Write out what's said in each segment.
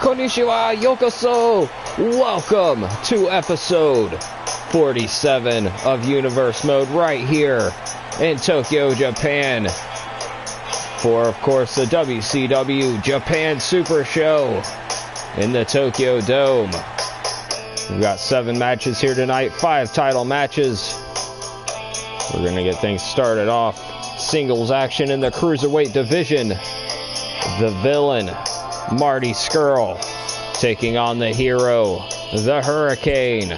Konnichiwa, yokoso. Welcome to episode 47 of Universe Mode right here in Tokyo, Japan. For, of course, the WCW Japan Super Show in the Tokyo Dome. We've got 7 matches here tonight, 5 title matches. We're going to get things started off. Singles action in the Cruiserweight division. The Villain, Marty Scurll, taking on the Hero, the Hurricane.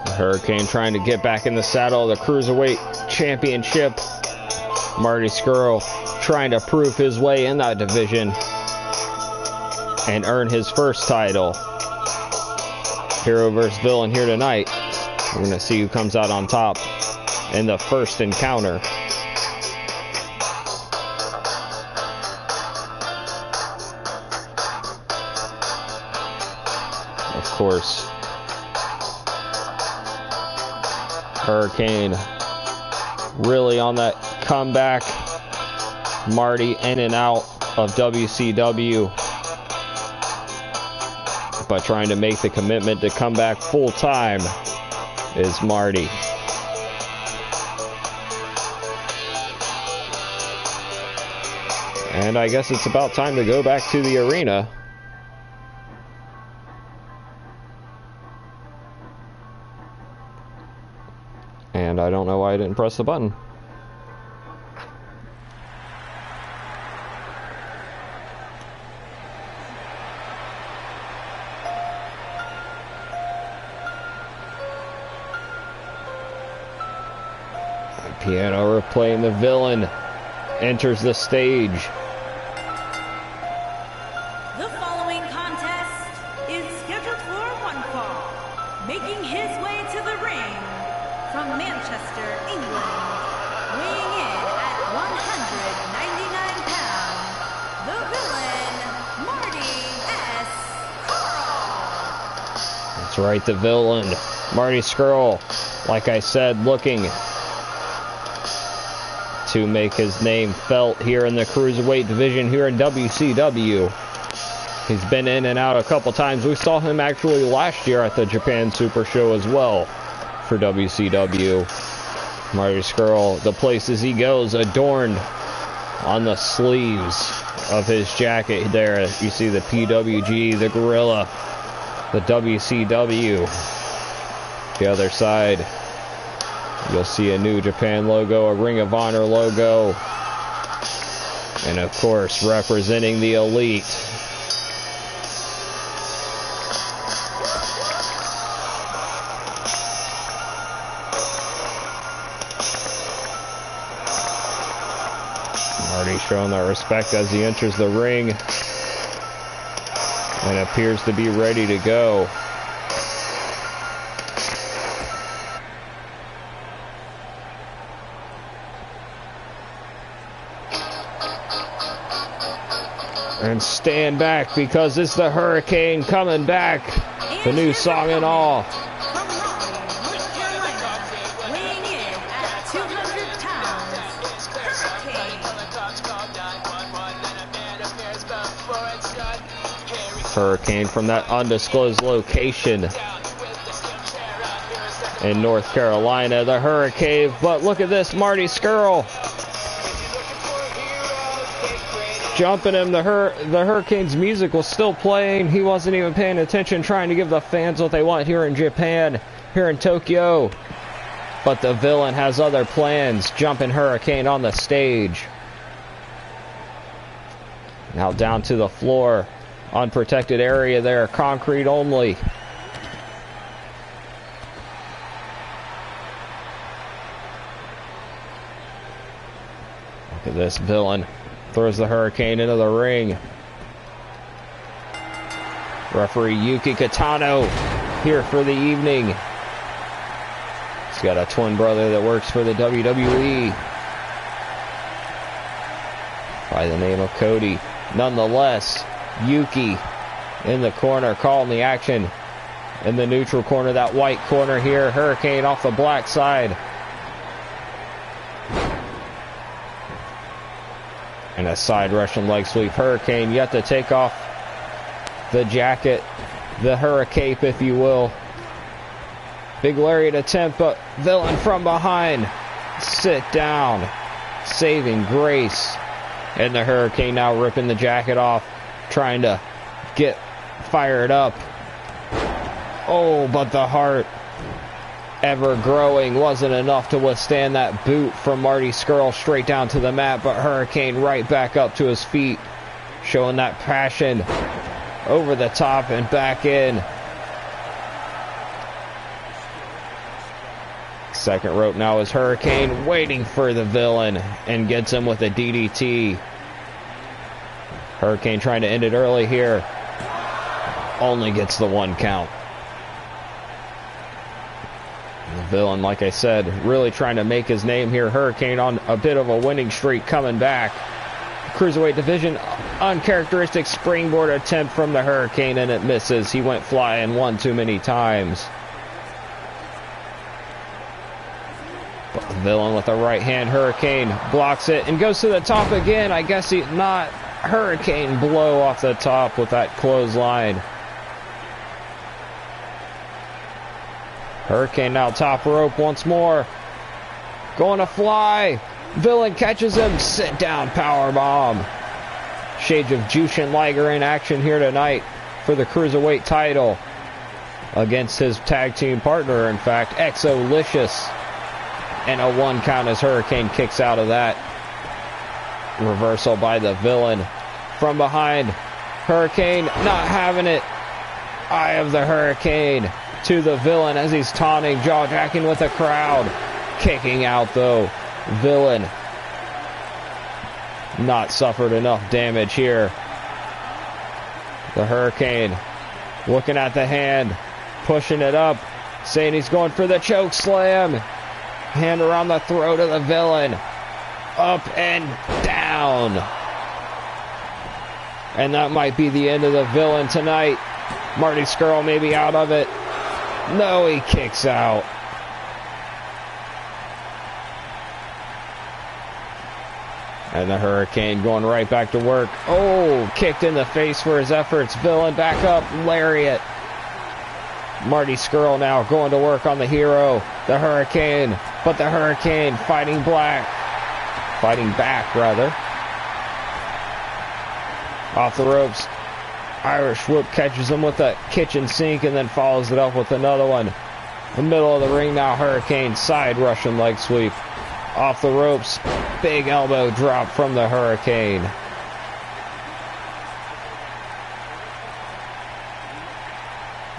The Hurricane trying to get back in the saddle of the Cruiserweight Championship. Marty Scurll trying to prove his way in that division and earn his first title. Hero versus Villain here tonight. We're going to see who comes out on top in the first encounter. Of course, Hurricane really on that comeback. Marty in and out of WCW, but trying to make the commitment to come back full time is Marty. And I guess it's about time to go back to the arena. And I don't know why I didn't press the button. Piano replaying. The Villain enters the stage. The following contest is scheduled for one fall. Making his way to the ring from Manchester, England, weighing in at 199 pounds, the Villain, Marty S. Scurll. That's right, the Villain, Marty Scurll, like I said, looking to make his name felt here in the Cruiserweight division here in WCW. He's been in and out a couple times. We saw him actually last year at the Japan Super Show as well for WCW. Marty Scurll, the places he goes, adorned on the sleeves of his jacket there. You see the PWG, the Gorilla, the WCW. The other side, you'll see a New Japan logo, a Ring of Honor logo, and of course representing the Elite. Marty showing that respect as he enters the ring and appears to be ready to go. And stand back because it's the Hurricane coming back. The new song and all. Weighing in at 200 pounds, Hurricane from that undisclosed location in North Carolina. The Hurricane, but look at this, Marty Scurll. Jumping him, the Hurricane's music was still playing. He wasn't even paying attention, trying to give the fans what they want here in Japan, here in Tokyo. But the Villain has other plans, jumping Hurricane on the stage. Now down to the floor, unprotected area there, concrete only. Look at this Villain. Throws the Hurricane into the ring. Referee Yuki Kitano here for the evening. He's got a twin brother that works for the WWE by the name of Cody. Nonetheless, Yuki in the corner calling the action. In the neutral corner, that white corner here. Hurricane off the black side. And a side Russian leg sweep. Hurricane yet to take off the jacket, the hurricane, if you will. Big lariat attempt, but Villain from behind. Sit down. Saving grace. And the Hurricane now ripping the jacket off, trying to get fired up. Oh, but the heart, ever growing, wasn't enough to withstand that boot from Marty Scurll straight down to the mat, but Hurricane right back up to his feet, showing that passion over the top and back in. Second rope now is Hurricane waiting for the Villain and gets him with a DDT. Hurricane trying to end it early here. Only gets the 1 count. The Villain, like I said, really trying to make his name here. Hurricane on a bit of a winning streak coming back. Cruiserweight division, uncharacteristic springboard attempt from the Hurricane, and it misses. He went flying one too many times. But the Villain with a right hand, Hurricane blocks it and goes to the top again. I guess he's not. Hurricane blow off the top with that clothesline. Hurricane now top rope once more. Going to fly. Villain catches him. Sit down powerbomb. Shades of Jushin Liger in action here tonight for the Cruiserweight title. Against his tag team partner, in fact, Exolicious. And a 1 count as Hurricane kicks out of that. Reversal by the Villain. From behind, Hurricane not having it. Eye of the Hurricane to the Villain as he's taunting, jaw-jacking with the crowd. Kicking out though. Villain not suffered enough damage here. The Hurricane looking at the hand, pushing it up, saying he's going for the choke slam. Hand around the throat of the Villain. Up and down. And that might be the end of the Villain tonight. Marty Scurll may be out of it. No, he kicks out. And the Hurricane going right back to work. Oh, kicked in the face for his efforts. Villain back up, lariat. Marty Scurll now going to work on the hero, the Hurricane. But the Hurricane fighting back, rather. Off the ropes. Irish whip catches him with a kitchen sink and then follows it up with another one. In the middle of the ring now, Hurricane side Russian leg sweep. Off the ropes. Big elbow drop from the Hurricane.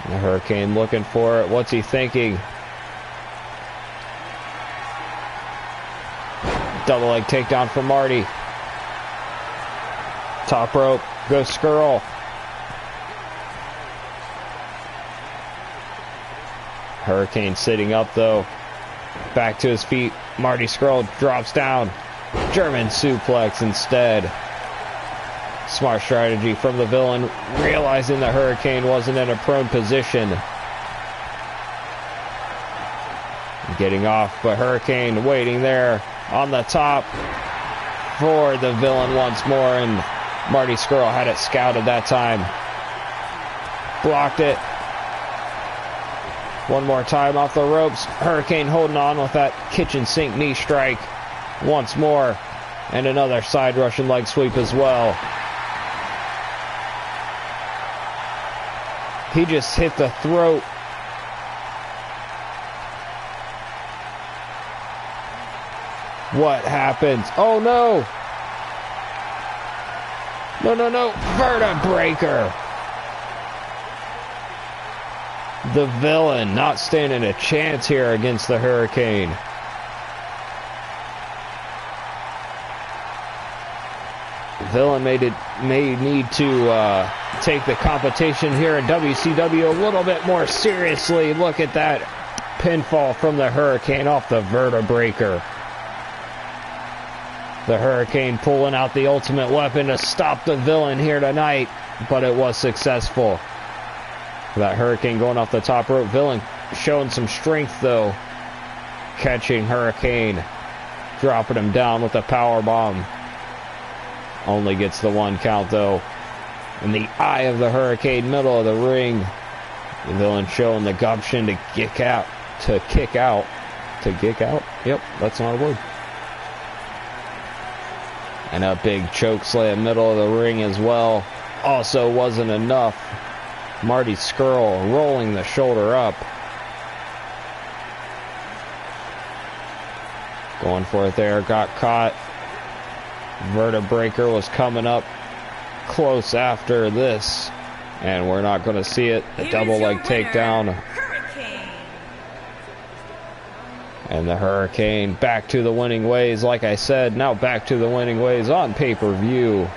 The Hurricane looking for it. What's he thinking? Double leg takedown from Marty. Top rope. Goes Scurll. Hurricane sitting up though. Back to his feet. Marty Scurll drops down. German suplex instead. Smart strategy from the Villain, realizing the Hurricane wasn't in a prone position. Getting off, but Hurricane waiting there on the top for the Villain once more, and Marty Scurll had it scouted that time. Blocked it. One more time off the ropes. Hurricane holding on with that kitchen sink knee strike once more, and another side Russian leg sweep as well. He just hit the throat. What happens? Oh no! No. Vertebreaker. The Villain not standing a chance here against the Hurricane. Villain may need to take the competition here in WCW a little bit more seriously. Look at that pinfall from the Hurricane off the Vertebreaker. The Hurricane pulling out the ultimate weapon to stop the Villain here tonight, but it was successful. That Hurricane going off the top rope. Villain showing some strength though. Catching Hurricane. Dropping him down with a power bomb. Only gets the 1 count though. In the eye of the Hurricane, middle of the ring. The villain showing the gumption to kick out. Yep, that's not a word. And a big choke slam middle of the ring as well. Also wasn't enough. Marty Scurll rolling the shoulder up. Going for it there, got caught. Vertebreaker was coming up close after this. And we're not going to see it. The double leg takedown. And the Hurricane back to the winning ways. Like I said, now back to the winning ways on pay-per-view.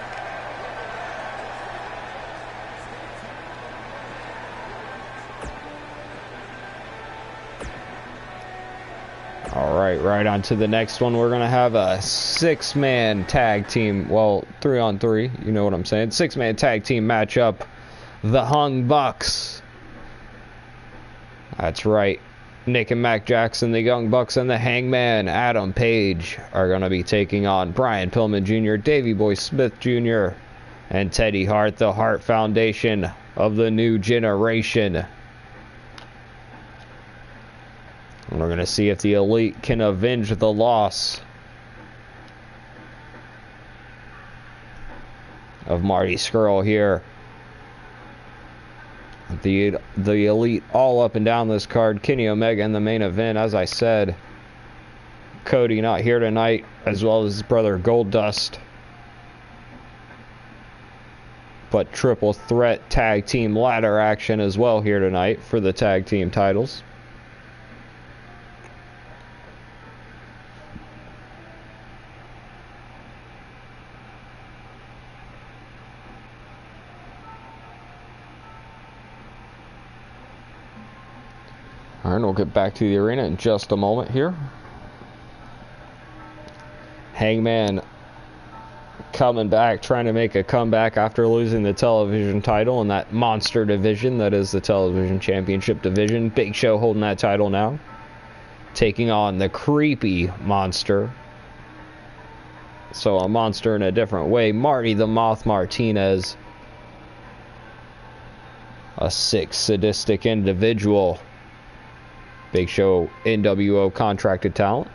Alright, right on to the next one. We're going to have a 6-man tag team. Well, 3-on-3. You know what I'm saying. 6-man tag team matchup. The Hung Bucks. That's right. Nick and Mac Jackson, the Young Bucks, and the Hangman, Adam Page, are going to be taking on Brian Pillman Jr., Davey Boy Smith Jr., and Teddy Hart, the Hart Foundation of the new generation. And we're going to see if the Elite can avenge the loss of Marty Scurll here. The Elite all up and down this card. Kenny Omega in the main event, as I said. Cody not here tonight, as well as his brother Goldust. But triple threat tag team ladder action as well here tonight for the tag team titles. Alright, we'll get back to the arena in just a moment here. Hangman coming back, trying to make a comeback after losing the television title in that monster division that is the television championship division. Big Show holding that title now. Taking on the creepy monster. So a monster in a different way. Marty the Moth Martinez. A sick, sadistic individual. Big Show, nWo contracted talent.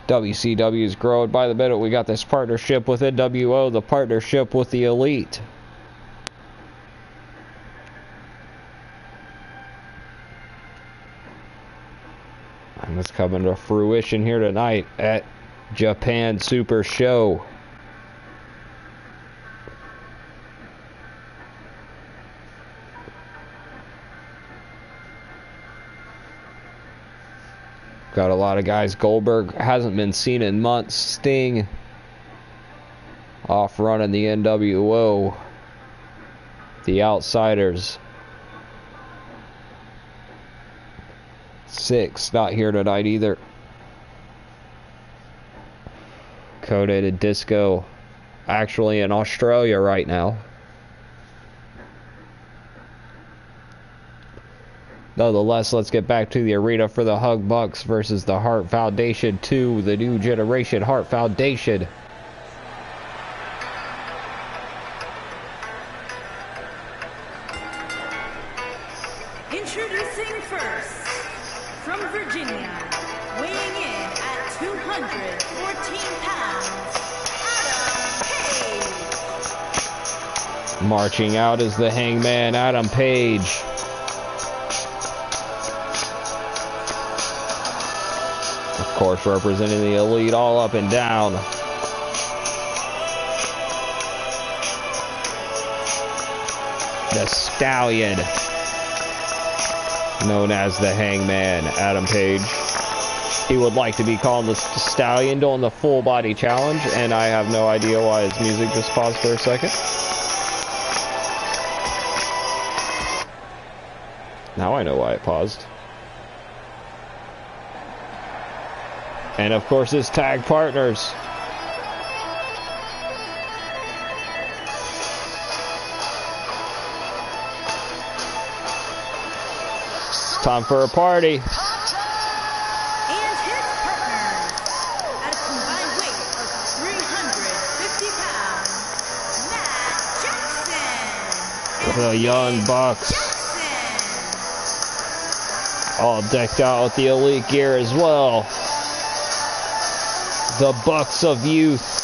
WCW is growing by the minute. We got this partnership with nWo, the partnership with the Elite. And it's coming to fruition here tonight at Japan SuperShow. Got a lot of guys. Goldberg hasn't been seen in months. Sting off running the nWo. The Outsiders. Six not here tonight either. Codated Disco actually in Australia right now. Nonetheless, let's get back to the arena for the Hug Bucks versus the Hart Foundation 2, the new generation Hart Foundation. Introducing first, from Virginia, weighing in at 214 pounds, Adam Page. Marching out is the Hangman, Adam Page. Of course, representing the Elite all up and down. The Stallion, known as the Hangman, Adam Page. He would like to be called the Stallion during the full body challenge, and I have no idea why his music just paused for a second. Now I know why it paused. And of course his tag partners. It's time for a party. And his partners, at a combined weight of The Young Bucks. All decked out with the elite gear as well. The Bucks of Youth.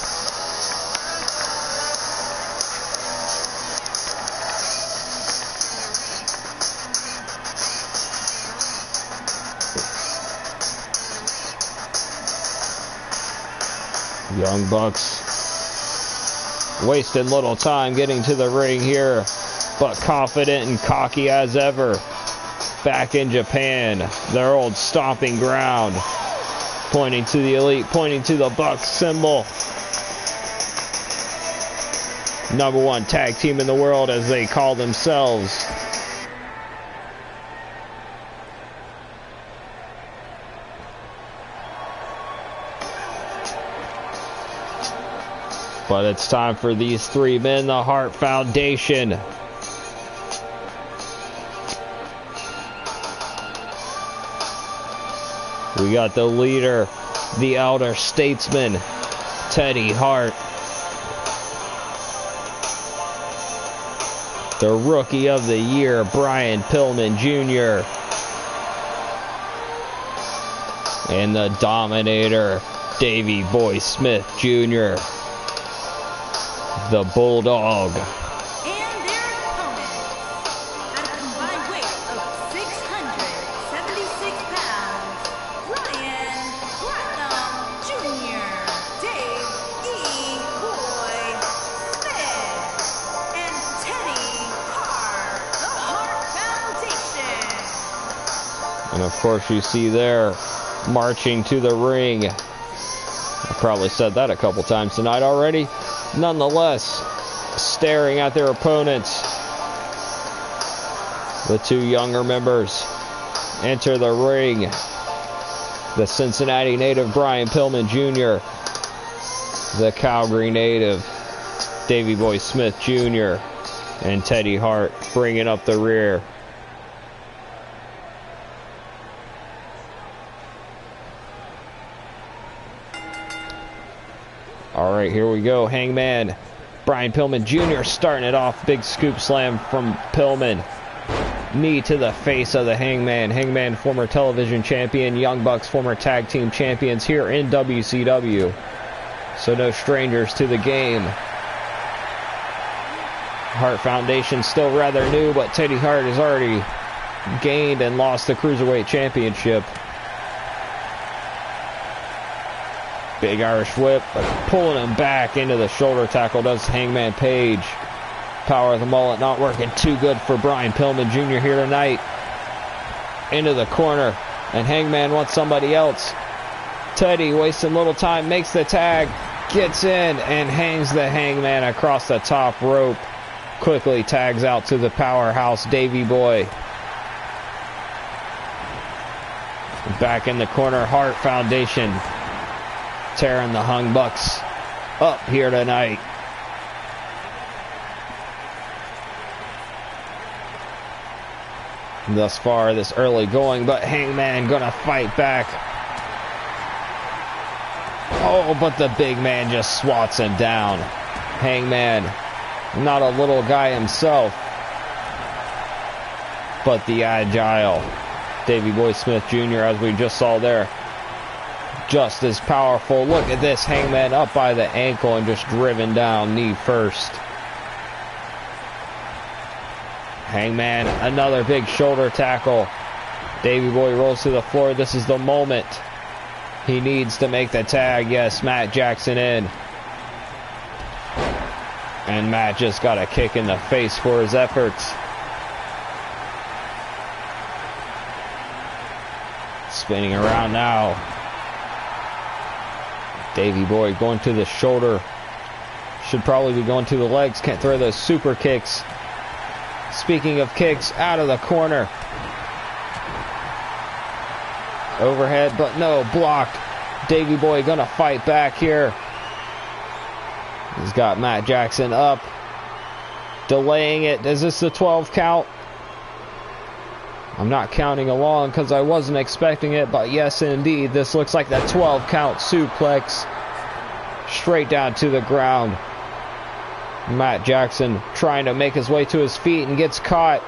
Young Bucks wasting little time getting to the ring here, but confident and cocky as ever. Back in Japan, their old stomping ground. Pointing to the elite, pointing to the Bucks symbol. #1 tag team in the world, as they call themselves. But it's time for these three men, the Hart Foundation. We got the leader, the elder statesman, Teddy Hart. The Rookie of the Year, Brian Pillman Jr. And the Dominator, Davey Boy Smith Jr. The Bulldog. And their opponent, at a combined weight of 676 pounds, Brian Platinum Jr., Dave E. Boy Smith, and Teddy Hart, the Hart Foundation. And of course you see there, marching to the ring. I probably said that a couple times tonight already. Nonetheless, staring at their opponents. The two younger members enter the ring. The Cincinnati native Brian Pillman Jr., the Calgary native Davey Boy Smith Jr., and Teddy Hart bringing up the rear. All right, here we go. Hangman, Brian Pillman Jr. starting it off. Big scoop slam from Pillman. Knee to the face of the Hangman. Hangman, former television champion. Young Bucks, former tag team champions here in WCW. So no strangers to the game. Hart Foundation still rather new, but Teddy Hart has already gained and lost the Cruiserweight Championship. Big Irish whip, but pulling him back into the shoulder tackle does Hangman Page. Power of the mullet not working too good for Brian Pillman Jr. here tonight. Into the corner, and Hangman wants somebody else. Teddy wasting little time, makes the tag, gets in, and hangs the Hangman across the top rope. Quickly tags out to the powerhouse Davey Boy. Back in the corner, Hart Foundation tearing the Hung Bucks up here tonight. Thus far, this early going, but Hangman gonna fight back. Oh, but the big man just swats him down. Hangman, not a little guy himself, but the agile Davey Boy Smith Jr., as we just saw there, just as powerful. Look at this, Hangman up by the ankle and just driven down, knee first. Hangman, another big shoulder tackle. Davey Boy rolls to the floor. This is the moment he needs to make the tag. Yes, Matt Jackson in. And Matt just got a kick in the face for his efforts. Spinning around now. Davey Boy going to the shoulder. Should probably be going to the legs. Can't throw those super kicks. Speaking of kicks, out of the corner. Overhead, but no, blocked. Davey Boy gonna fight back here. He's got Matt Jackson up. Delaying it. Is this the 12 count? I'm not counting along because I wasn't expecting it, but yes, indeed, this looks like the 12 count suplex. Straight down to the ground. Matt Jackson trying to make his way to his feet and gets caught.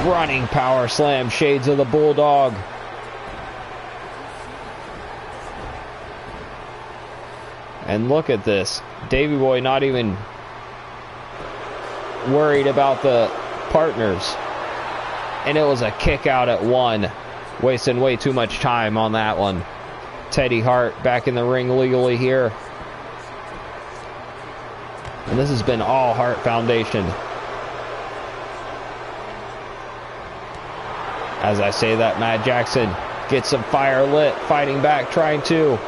Running power slam, shades of the Bulldog. And look at this. Davey Boy not even worried about the partners. And it was a kick out at 1. Wasting way too much time on that one. Teddy Hart back in the ring legally here. And this has been all Hart Foundation. As I say that, Matt Jackson gets some fire lit, fighting back, trying to.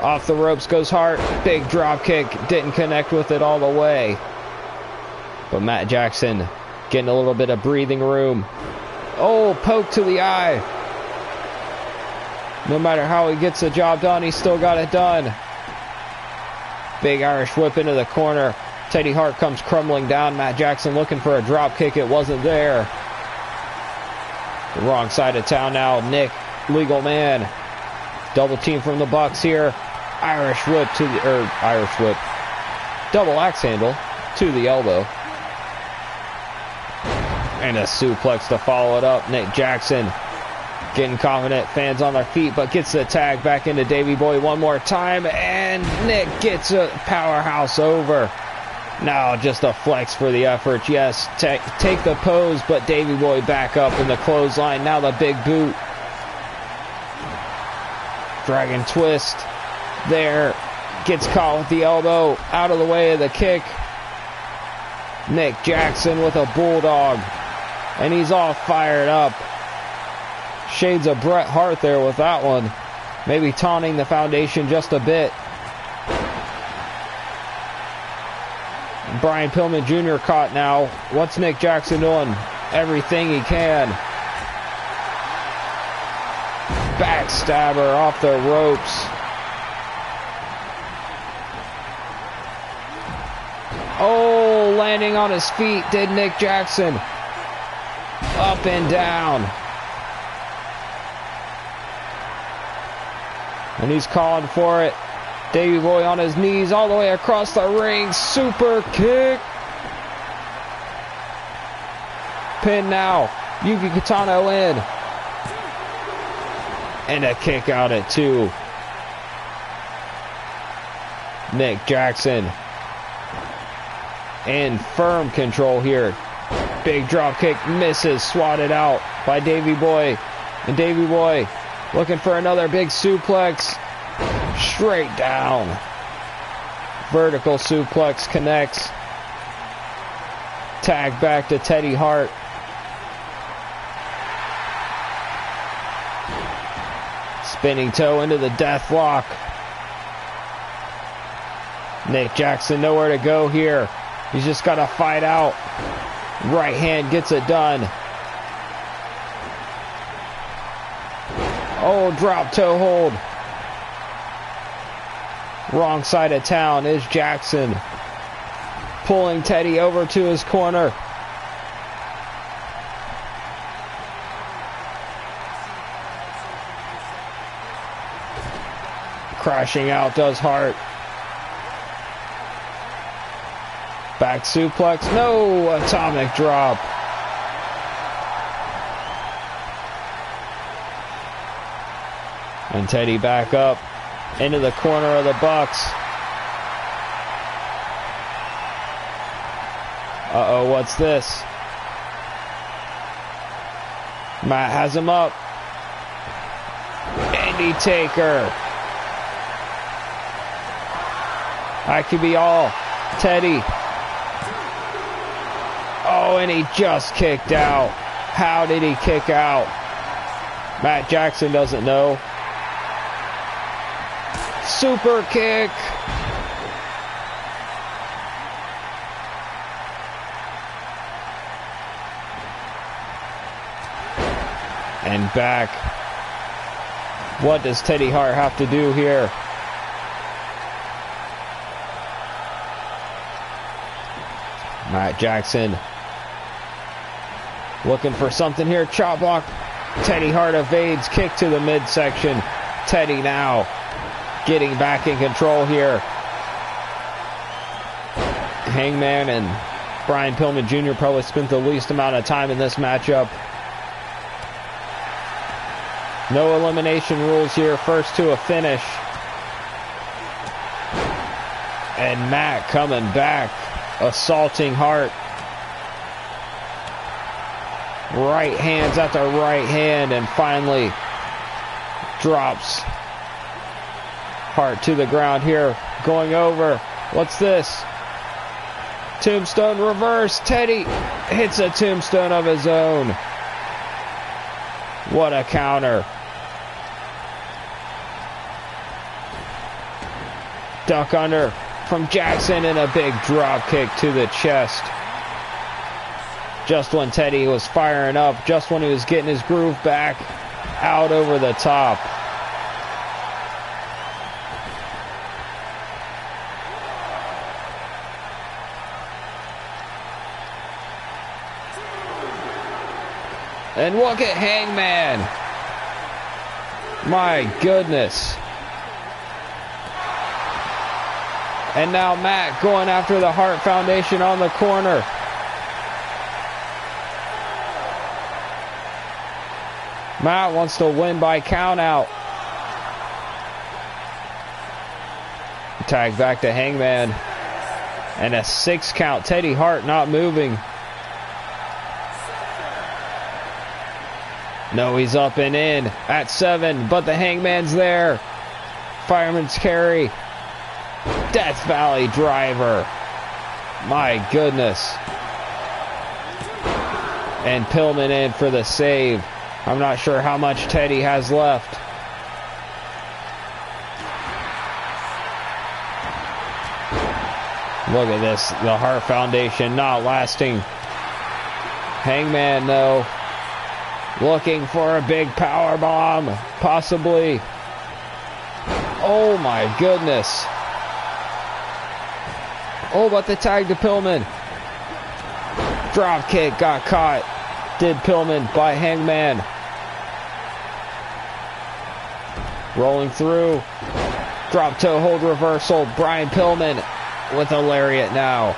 Off the ropes goes Hart. Big drop kick. Didn't connect with it all the way. But Matt Jackson getting a little bit of breathing room. Oh, poke to the eye. No matter how he gets the job done, he still got it done. Big Irish whip into the corner. Teddy Hart comes crumbling down. Matt Jackson looking for a drop kick. It wasn't there. The wrong side of town now. Nick, legal man. Double team from the Bucks here. Irish whip to the, Irish whip. Double axe handle to the elbow. And a suplex to follow it up. Nick Jackson getting confident. Fans on their feet, but gets the tag back into Davey Boy one more time. And Nick gets a powerhouse over. Now just a flex for the effort. Yes, take the pose, but Davey Boy back up in the clothesline. Now the big boot. Dragon twist. There. Gets caught with the elbow. Out of the way of the kick. Nick Jackson with a bulldog. And he's all fired up. Shades of Bret Hart there with that one. Maybe taunting the Foundation just a bit. Brian Pillman Jr. caught now. What's Nick Jackson doing? Everything he can. Backstabber off the ropes. Oh, landing on his feet did Nick Jackson. Up and down. And he's calling for it. Davey Boy on his knees all the way across the ring. Super kick. Pin now. Yuki Kitano in. And a kick out at 2. Nick Jackson in firm control here. Big drop kick misses. Swatted out by Davey Boy. And Davey Boy looking for another big suplex. Straight down. Vertical suplex connects. Tag back to Teddy Hart. Spinning toe into the death lock. Nick Jackson nowhere to go here. He's just got to fight out. Right hand gets it done. Oh, drop toe hold. Wrong side of town is Jackson. Pulling Teddy over to his corner. Crashing out does Hart. Back suplex. No, atomic drop. And Teddy back up into the corner of the Bucks. Uh-oh, what's this? Matt has him up. Indy Taker. That could be all. Teddy. Oh, and he just kicked out. How did he kick out? Matt Jackson doesn't know. Super kick. And back. What does Teddy Hart have to do here? Matt Jackson looking for something here. Chop block. Teddy Hart evades. Kick to the midsection. Teddy now getting back in control here. Hangman and Brian Pillman Jr. probably spent the least amount of time in this matchup. No elimination rules here. First to a finish. And Matt coming back, assaulting Hart. Right hands at the right hand, and finally drops Hart to the ground here. Going over. What's this? Tombstone reverse. Teddy hits a tombstone of his own. What a counter. Duck under from Jackson and a big drop kick to the chest. Just when Teddy was firing up, just when he was getting his groove back, out over the top. And look at Hangman. My goodness. And now Matt going after the Hart Foundation on the corner. Matt wants to win by count out. Tag back to Hangman. And a 6 count. Teddy Hart not moving. No, he's up and in at 7, but the Hangman's there. Fireman's carry. Death Valley driver. My goodness. And Pillman in for the save. I'm not sure how much Teddy has left. Look at this. The Hart Foundation not lasting. Hangman, though, looking for a big power bomb. Possibly. Oh, my goodness. Oh, but the tag to Pillman. Drop kick got caught. Did Pillman by Hangman. Rolling through. Drop toe hold reversal. Brian Pillman with a lariat now.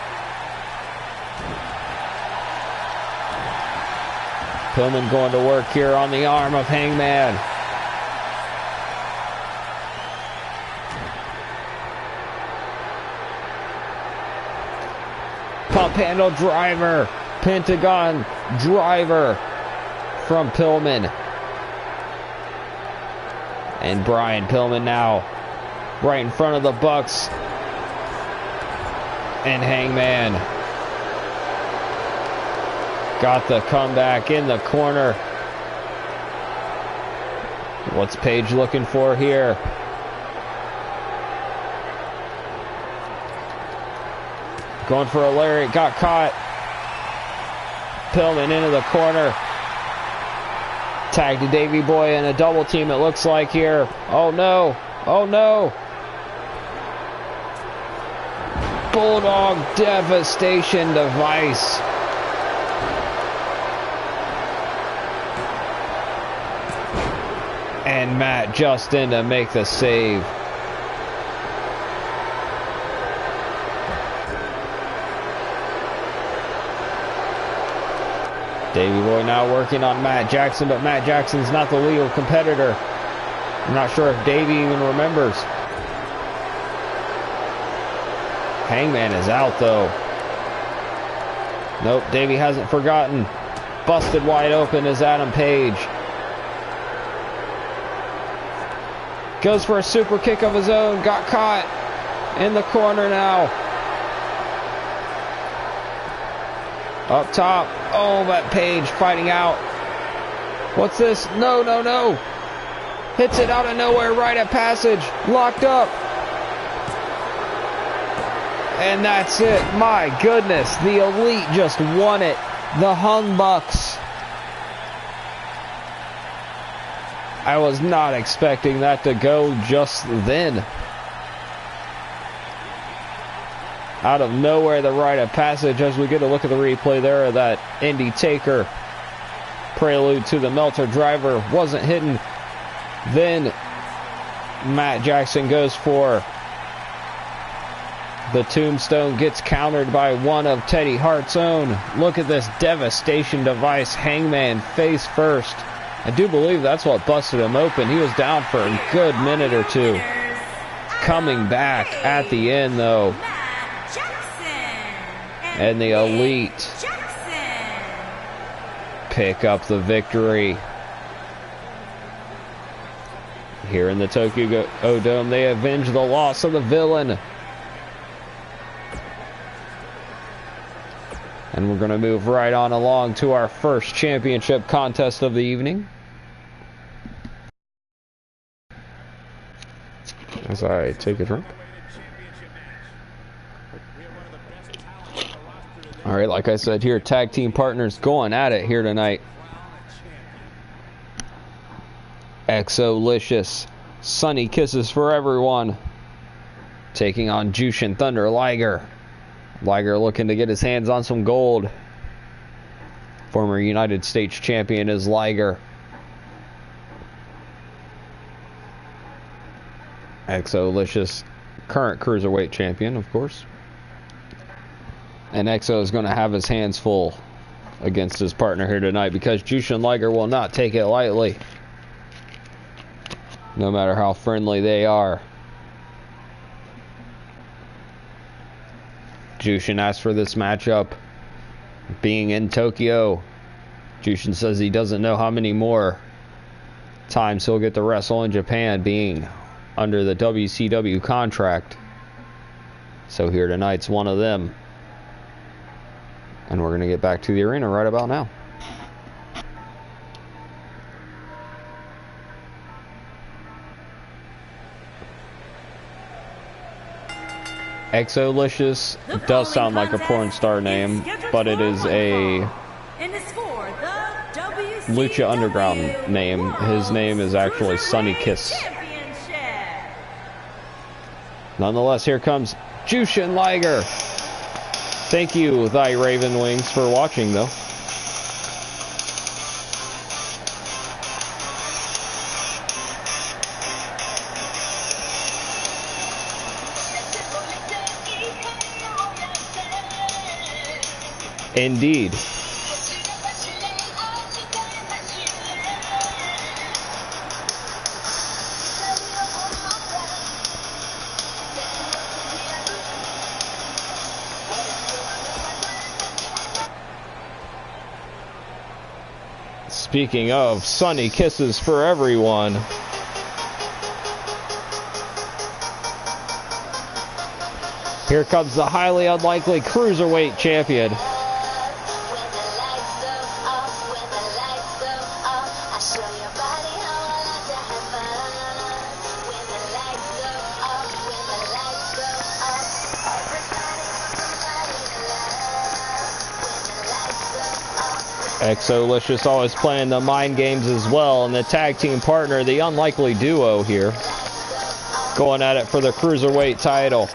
Pillman going to work here on the arm of Hangman. Pump handle driver. Pentagon driver from Pillman. And Brian Pillman now right in front of the Bucks. And Hangman got the comeback in the corner. What's Page looking for here? Going for a lariat, got caught. Pillman into the corner. Tag to Davey Boy and a double team it looks like here. Oh no, oh no. Bulldog devastation device. And Matt just in to make the save. Davey Boy now working on Matt Jackson, but Matt Jackson's not the legal competitor. I'm not sure if Davey even remembers. Hangman is out though. Nope, Davey hasn't forgotten. Busted wide open is Adam Page. Goes for a super kick of his own. Got caught in the corner now. Up top. Oh, but Page fighting out. What's this? No, no, no. Hits it out of nowhere, right at passage. Locked up. And that's it. My goodness. The Elite just won it. The Hung Bucks. I was not expecting that to go just then. Out of nowhere, the rite of passage, as we get a look at the replay there of that Indy Taker prelude to the Melter driver wasn't hitting. Then Matt Jackson goes for The tombstone gets countered by one of Teddy Hart's own. Look at this devastation device. Hangman face first. I do believe that's what busted him open. He was down for a good minute or two. Coming back at the end, though. And the Elite pick up the victory. Here in the Tokyo Dome, they avenge the loss of the villain. And we're going to move right on along to our first championship contest of the evening. As I take a drink. Alright, like I said here, tag team partners going at it here tonight. Exolicious, Sunny Kisses for Everyone, taking on Jushin Thunder Liger. Liger looking to get his hands on some gold. Former United States champion is Liger. Exolicious, current cruiserweight champion, of course. And Exo is going to have his hands full against his partner here tonight because Jushin Liger will not take it lightly. No matter how friendly they are. Jushin asked for this matchup. Being in Tokyo, Jushin says he doesn't know how many more times he'll get to wrestle in Japan, being under the WCW contract. So here tonight's one of them. And we're going to get back to the arena right about now. Exolicious does sound like a porn star name, but it is a Lucha Underground name. His name is actually Sunny Kiss. Nonetheless, here comes Jushin Liger. Thank you, Thy Raven Wings, for watching, though. Indeed. Speaking of Sunny Kisses for Everyone, here comes the highly unlikely Cruiserweight Champion. Exolicious always playing the mind games as well, and the tag team partner, the unlikely duo here, going at it for the Cruiserweight title.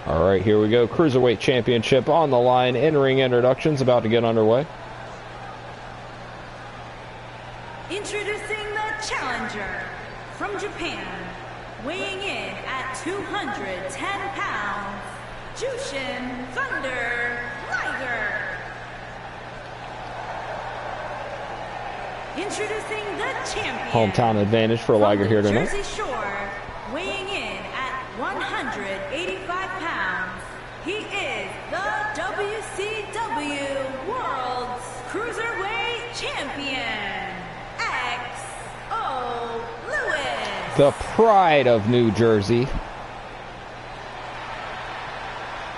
All right, here we go. Cruiserweight Championship on the line. In-ring introductions about to get underway. Introducing the challenger from Japan, weighing in at 210 pounds, Jushin Thunder Liger. Introducing the champion. Hometown advantage for Liger here tonight. Jersey Shore, weighing in at 185 pounds. He is the WCW World's Cruiserweight Champion. The pride of New Jersey,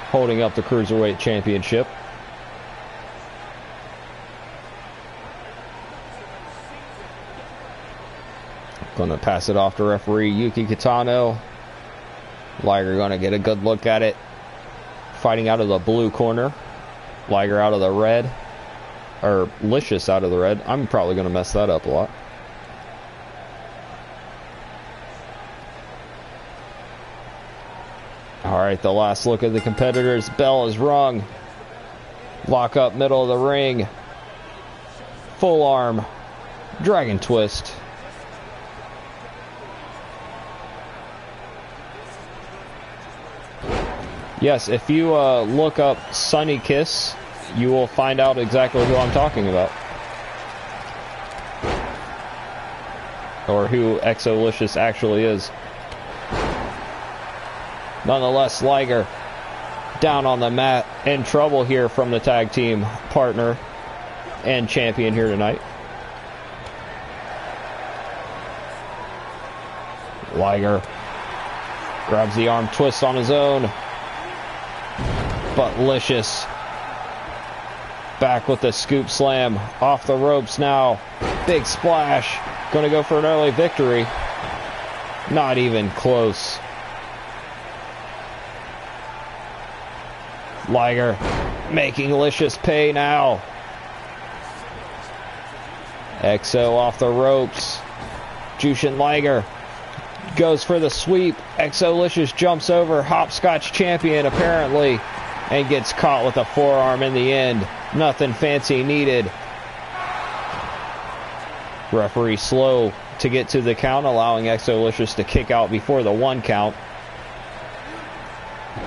holding up the Cruiserweight Championship. Gonna pass it off to referee Yuki Kitano. Liger gonna get a good look at it. Fighting out of the blue corner. Liger out of the red. Or Licious out of the red. I'm probably gonna mess that up a lot. Alright, the last look at the competitors. Bell is rung. Lock up middle of the ring. Full arm. Dragon twist. Yes, if you look up Sunny Kiss, you will find out exactly who I'm talking about. Or who Exolicious actually is. Nonetheless, Liger down on the mat, in trouble here from the tag team partner and champion here tonight. Liger grabs the arm twist on his own, but Licious back with the scoop slam off the ropes now. Big splash, gonna go for an early victory. Not even close. Liger making Licious pay now. Exo off the ropes. Jushin Liger goes for the sweep. Exolicious jumps over Hopscotch champion apparently and gets caught with a forearm in the end. Nothing fancy needed. Referee slow to get to the count, allowing Exolicious to kick out before the 1 count.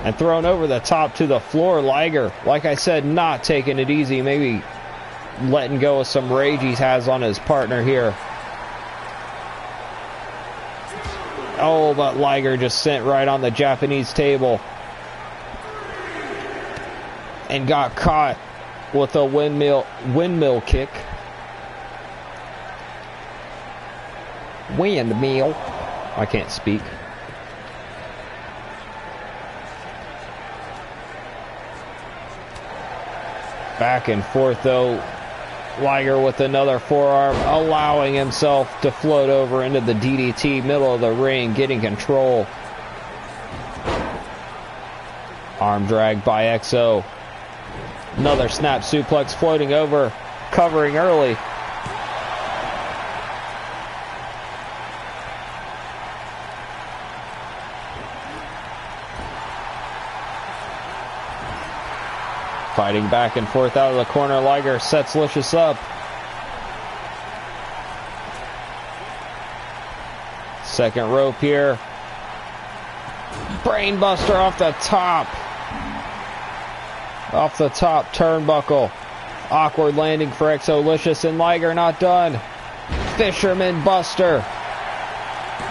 And thrown over the top to the floor. Liger, like I said, not taking it easy. Maybe letting go of some rage he has on his partner here. Oh, but Liger just sent right on the Japanese table. And got caught with a windmill kick. Windmill. I can't speak. Back and forth though. Liger with another forearm, allowing himself to float over into the DDT, middle of the ring, getting control. Arm drag by Exo. Another snap suplex floating over, covering early. Fighting back and forth out of the corner, Liger sets Licious up. Second rope here. Brainbuster off the top. Off the top turnbuckle. Awkward landing for Exolicious, and Liger not done. Fisherman Buster.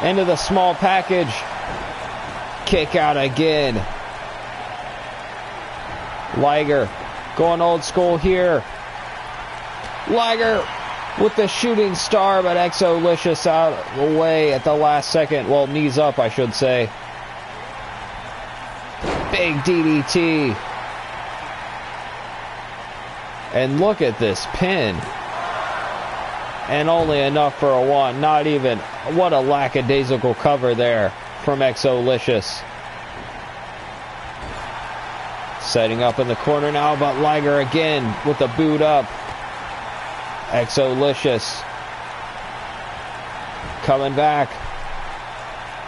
Into the small package. Kick out again. Liger going old school here. Liger with the shooting star, but Exolicious out of the way at the last second. Well, knees up, I should say. Big DDT. And look at this pin. And only enough for a 1. Not even. What a lackadaisical cover there from Exolicious. Setting up in the corner now, but Liger again with the boot up. Exolicious coming back.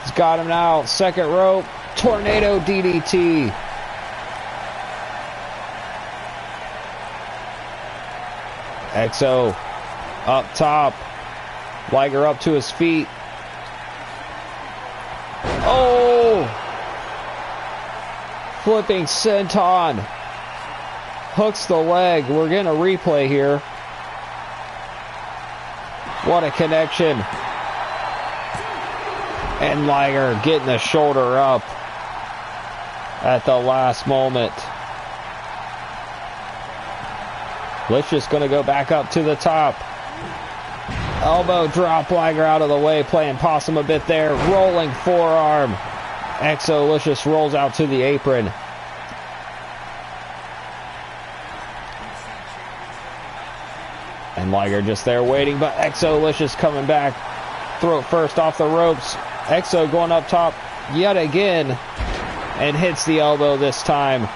He's got him now. Second rope. Tornado DDT. Exo up top. Liger up to his feet. Oh! Flipping senton. Hooks the leg. We're getting a replay here. What a connection. And Liger getting the shoulder up at the last moment. Licious going to go back up to the top. Elbow drop, Liger out of the way, playing possum a bit there. Rolling forearm. Exolicious rolls out to the apron. And Liger just there waiting, but Exolicious coming back. Throat first off the ropes. Exo going up top yet again. And hits the elbow this time.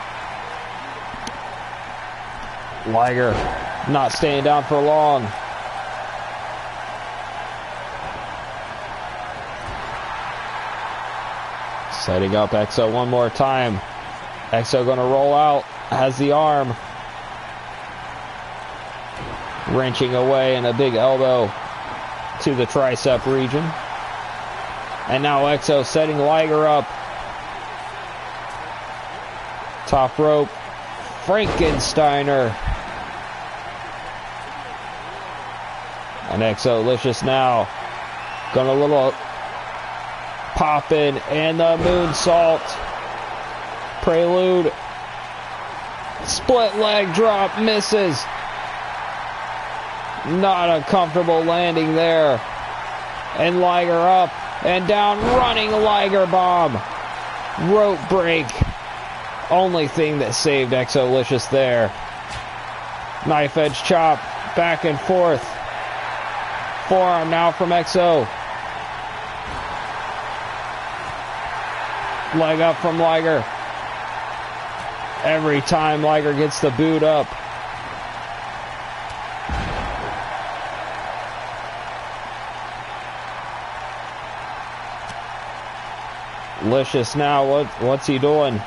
Liger not staying down for long. Setting up Exo one more time. Exo gonna roll out, has the arm. Wrenching away and a big elbow to the tricep region. And now Exo setting Liger up. Top rope. Frankensteiner. And Exo-licious now. Gonna a little pop in and the moonsault. Prelude. Split leg drop misses. Not a comfortable landing there. And Liger up and down, running Liger bomb. Rope break. Only thing that saved Exo-licious there. Knife edge chop, back and forth. Forearm now from Exo. Leg up from Liger. Every time Liger gets the boot up. Licious now, what's he doing?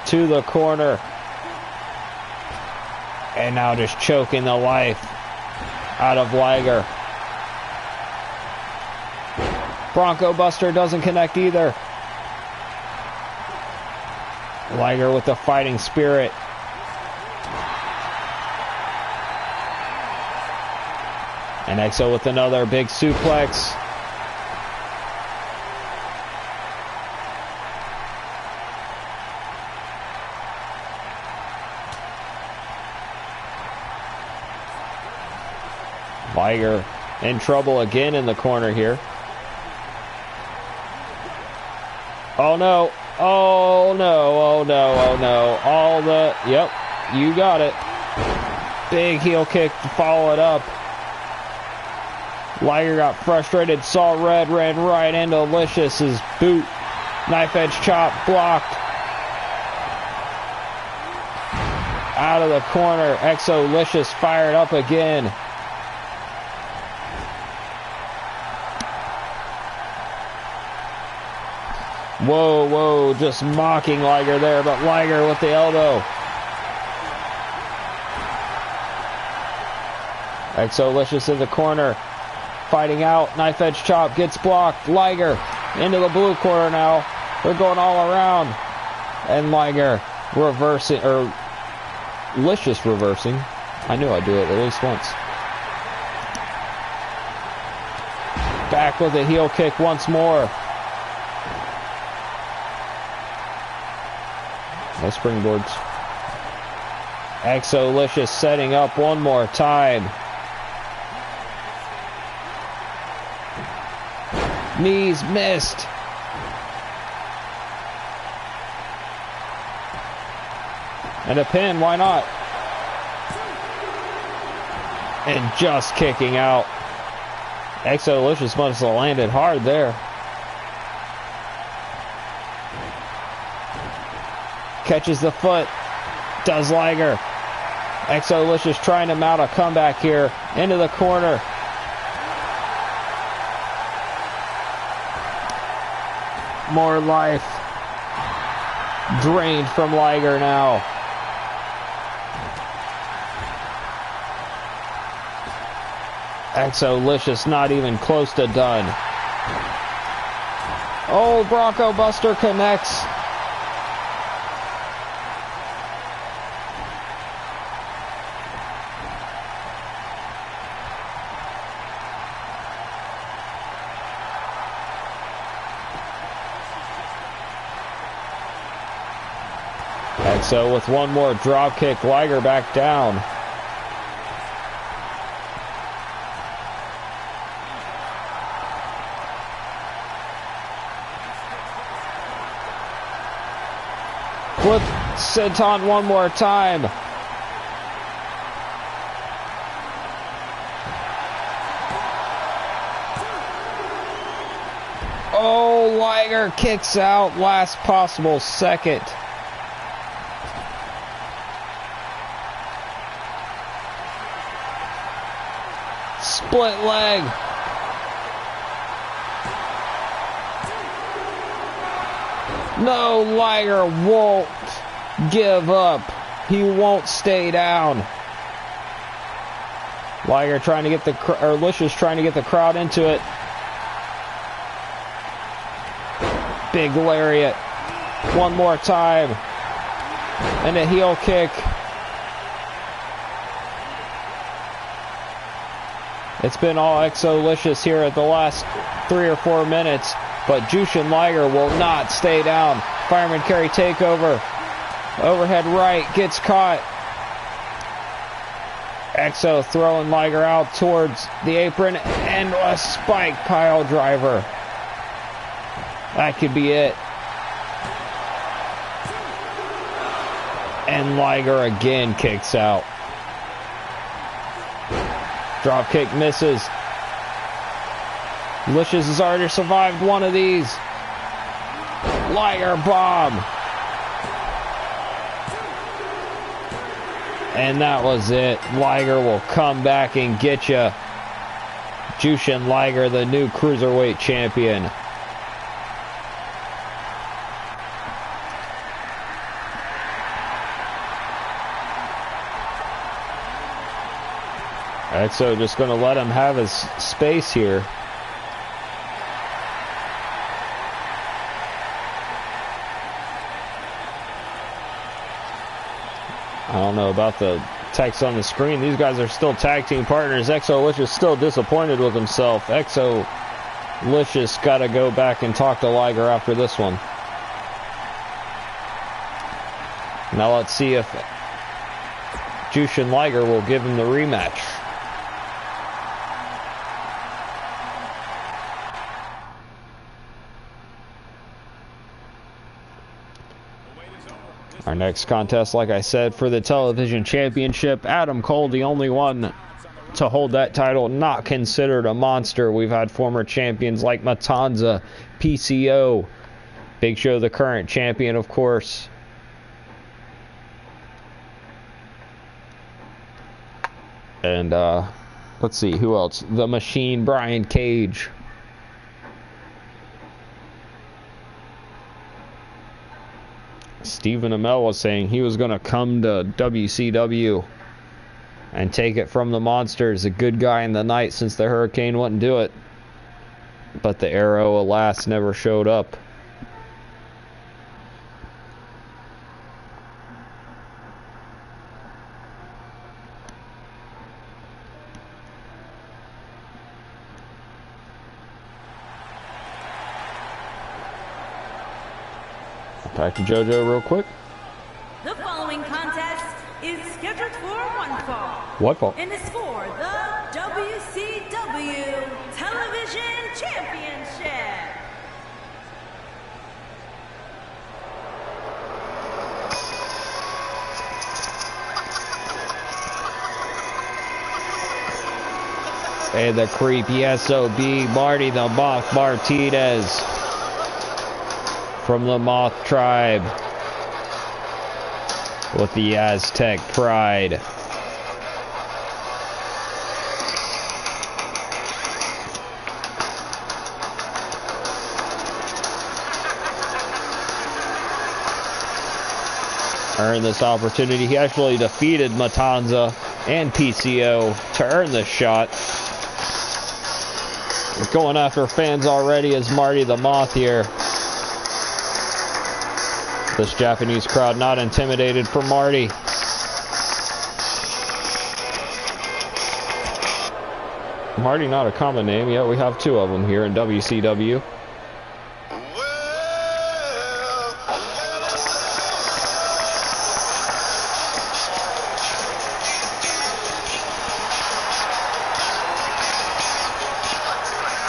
To the corner. And now just choking the life out of Liger. Bronco Buster doesn't connect either. Liger with the fighting spirit. And Exo with another big suplex. Liger in trouble again in the corner here. Oh no, oh no, oh no, oh no. Yep, you got it. Big heel kick to follow it up. Liger got frustrated, saw red, ran right into Licious's boot. Knife edge chop, blocked. Out of the corner, Exo-licious fired up again. Whoa, whoa, just mocking Liger there, but Liger with the elbow. Exo-licious in the corner, fighting out, knife edge chop, gets blocked. Liger into the blue corner now. They're going all around. And Liger reversing, or Licious reversing. I knew I'd do it at least once. Back with a heel kick once more. No springboards. Exo-licious setting up one more time. Knees missed. And a pin, why not? And just kicking out. Exo-licious must have landed hard there. Catches the foot. Does Liger. Exo-licious trying to mount a comeback here. Into the corner. More life. Drained from Liger now. Exo-licious not even close to done. Oh, Bronco Buster connects. Exo with one more drop kick, Liger back down. Flip senton one more time. Oh, Liger kicks out last possible second. Split leg. No, Liger won't give up. He won't stay down. Liger trying to get Licious trying to get the crowd into it. Big lariat. One more time. And a heel kick. It's been all Exo-licious here at the last 3 or 4 minutes, but Jushin Liger will not stay down. Fireman carry takeover. Overhead right, gets caught. Exo throwing Liger out towards the apron, and a spike pile driver. That could be it. And Liger again kicks out. Drop kick misses. Licious has already survived one of these. Liger bomb. And that was it. Liger will come back and get you. Jushin Liger, the new Cruiserweight champion. Exo just going to let him have his space here. I don't know about the text on the screen. These guys are still tag team partners. Exo-licious still disappointed with himself. Exo-licious got to go back and talk to Liger after this one. Now let's see if Jushin Liger will give him the rematch. Our next contest, like I said, for the television championship. Adam Cole, the only one to hold that title, not considered a monster. We've had former champions like Matanza, PCO, Big Show, the current champion, of course. And let's see, who else? The Machine, Brian Cage. Stephen Amell was saying he was going to come to WCW and take it from the Monsters, a good guy in the night, since the Hurricane wouldn't do it. But the Arrow, alas, never showed up. Back to JoJo real quick. The following contest is scheduled for one fall. What fall? And is for the WCW Television Championship. And the creepy SOB, Marty the Moth Martinez. From the Moth Tribe with the Aztec Pride. Earned this opportunity. He actually defeated Matanza and PCO to earn this shot. Going after fans already is Marty the Moth here. This Japanese crowd not intimidated for Marty. Marty, not a common name, yet we have 2 of them here in WCW.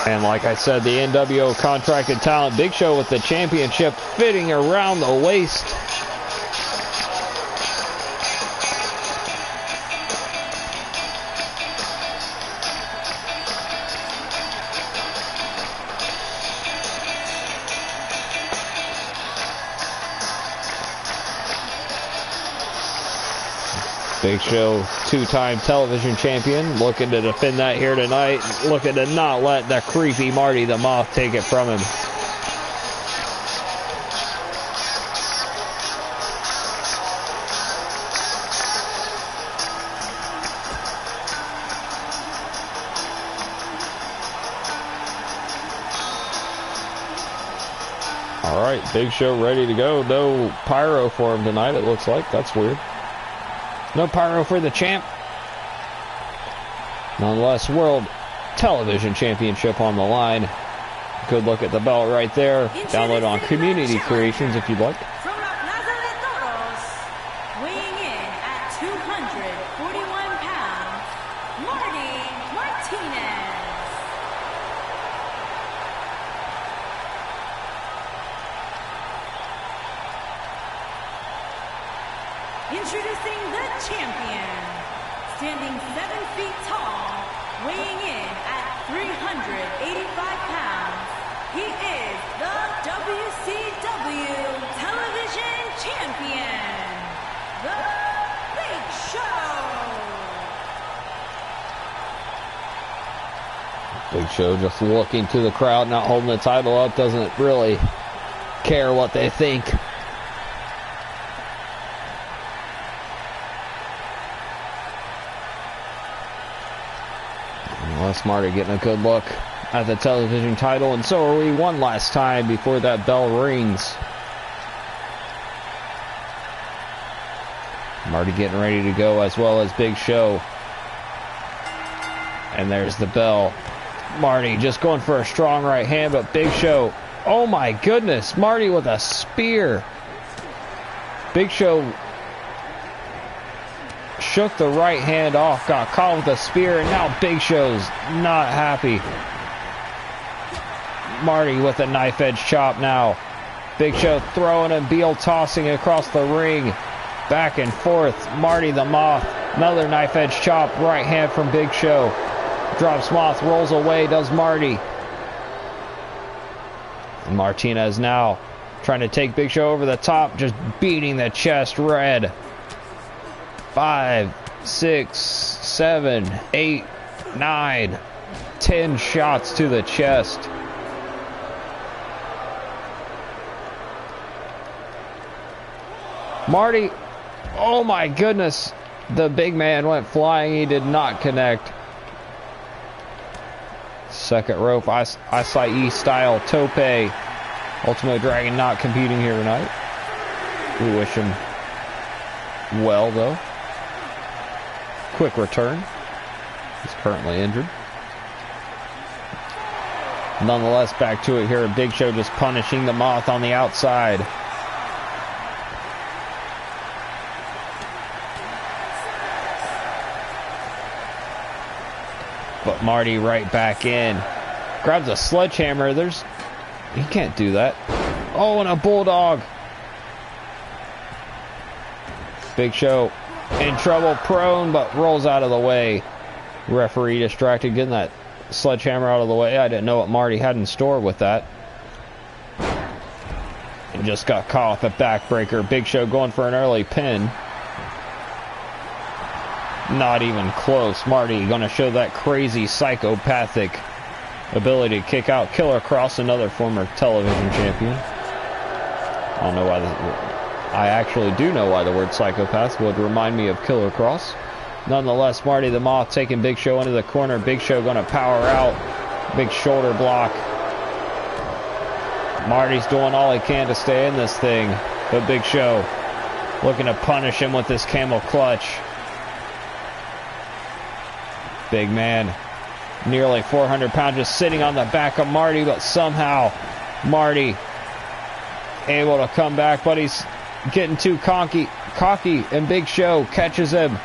And like I said, the nWo contracted talent, Big Show with the championship fitting around the waist. Big Show, 2-time television champion, looking to defend that here tonight, looking to not let the creepy Marty the Moth take it from him. All right, Big Show ready to go. No pyro for him tonight, it looks like. That's weird. No pyro for the champ. Nonetheless, World Television Championship on the line. Good look at the belt right there. Download on Community Creations if you'd like. From La Plaza de Toros, weighing in at 241 pounds, Marty Martinez. Introducing the champion, standing 7 feet tall, weighing in at 385 pounds. He is the WCW Television Champion, The Big Show. Big Show just looking to the crowd, not holding the title up, doesn't really care what they think. Unless Marty getting a good look at the television title, and so are we one last time before that bell rings. Marty getting ready to go, as well as Big Show. And there's the bell. Marty just going for a strong right hand, but Big Show, oh my goodness, Marty with a spear. Big Show shook the right hand off, got caught with a spear, and now Big Show's not happy. Marty with a knife edge chop now. Big Show throwing and Beal tossing across the ring. Back and forth. Marty the Moth. Another knife edge chop. Right hand from Big Show. Drops Moth. Rolls away. Does Marty. And Martinez now trying to take Big Show over the top. Just beating the chest red. 5, 6, 7, 8, 9, 10 shots to the chest. Marty, oh my goodness, the big man went flying. He did not connect. Second rope, Acai style tope. Ultimate Dragon not competing here tonight. We wish him well, though. Quick return. He's currently injured. Nonetheless, back to it here. Big Show just punishing the Moth on the outside. But Marty right back in. Grabs a sledgehammer. He can't do that. Oh, and a bulldog. Big Show in trouble, prone, but rolls out of the way. Referee distracted, getting that sledgehammer out of the way. I didn't know what Marty had in store with that. And just got caught off a backbreaker. Big Show going for an early pin. Not even close. Marty going to show that crazy psychopathic ability to kick out. Killer Cross, another former television champion. I don't know why I actually do know why the word psychopath would remind me of Killer Cross. Nonetheless, Marty the Moth taking Big Show into the corner. Big Show going to power out. Big shoulder block. Marty's doing all he can to stay in this thing. But Big Show looking to punish him with this camel clutch. Big man, nearly 400 pounds, just sitting on the back of Marty, but somehow Marty able to come back, but he's getting too cocky, and Big Show catches him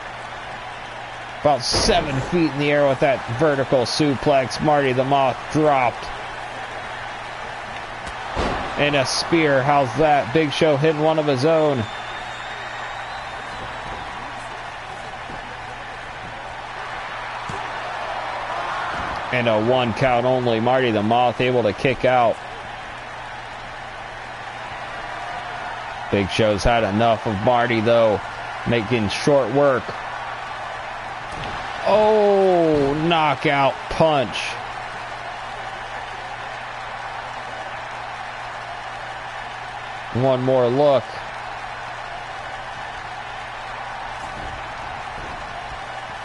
about 7 feet in the air with that vertical suplex. Marty the Moth dropped. And a spear, how's that? Big Show hitting one of his own. And a 1 count only. Marty the Moth able to kick out. Big Show's had enough of Marty, though, making short work. Oh, knockout punch. One more look.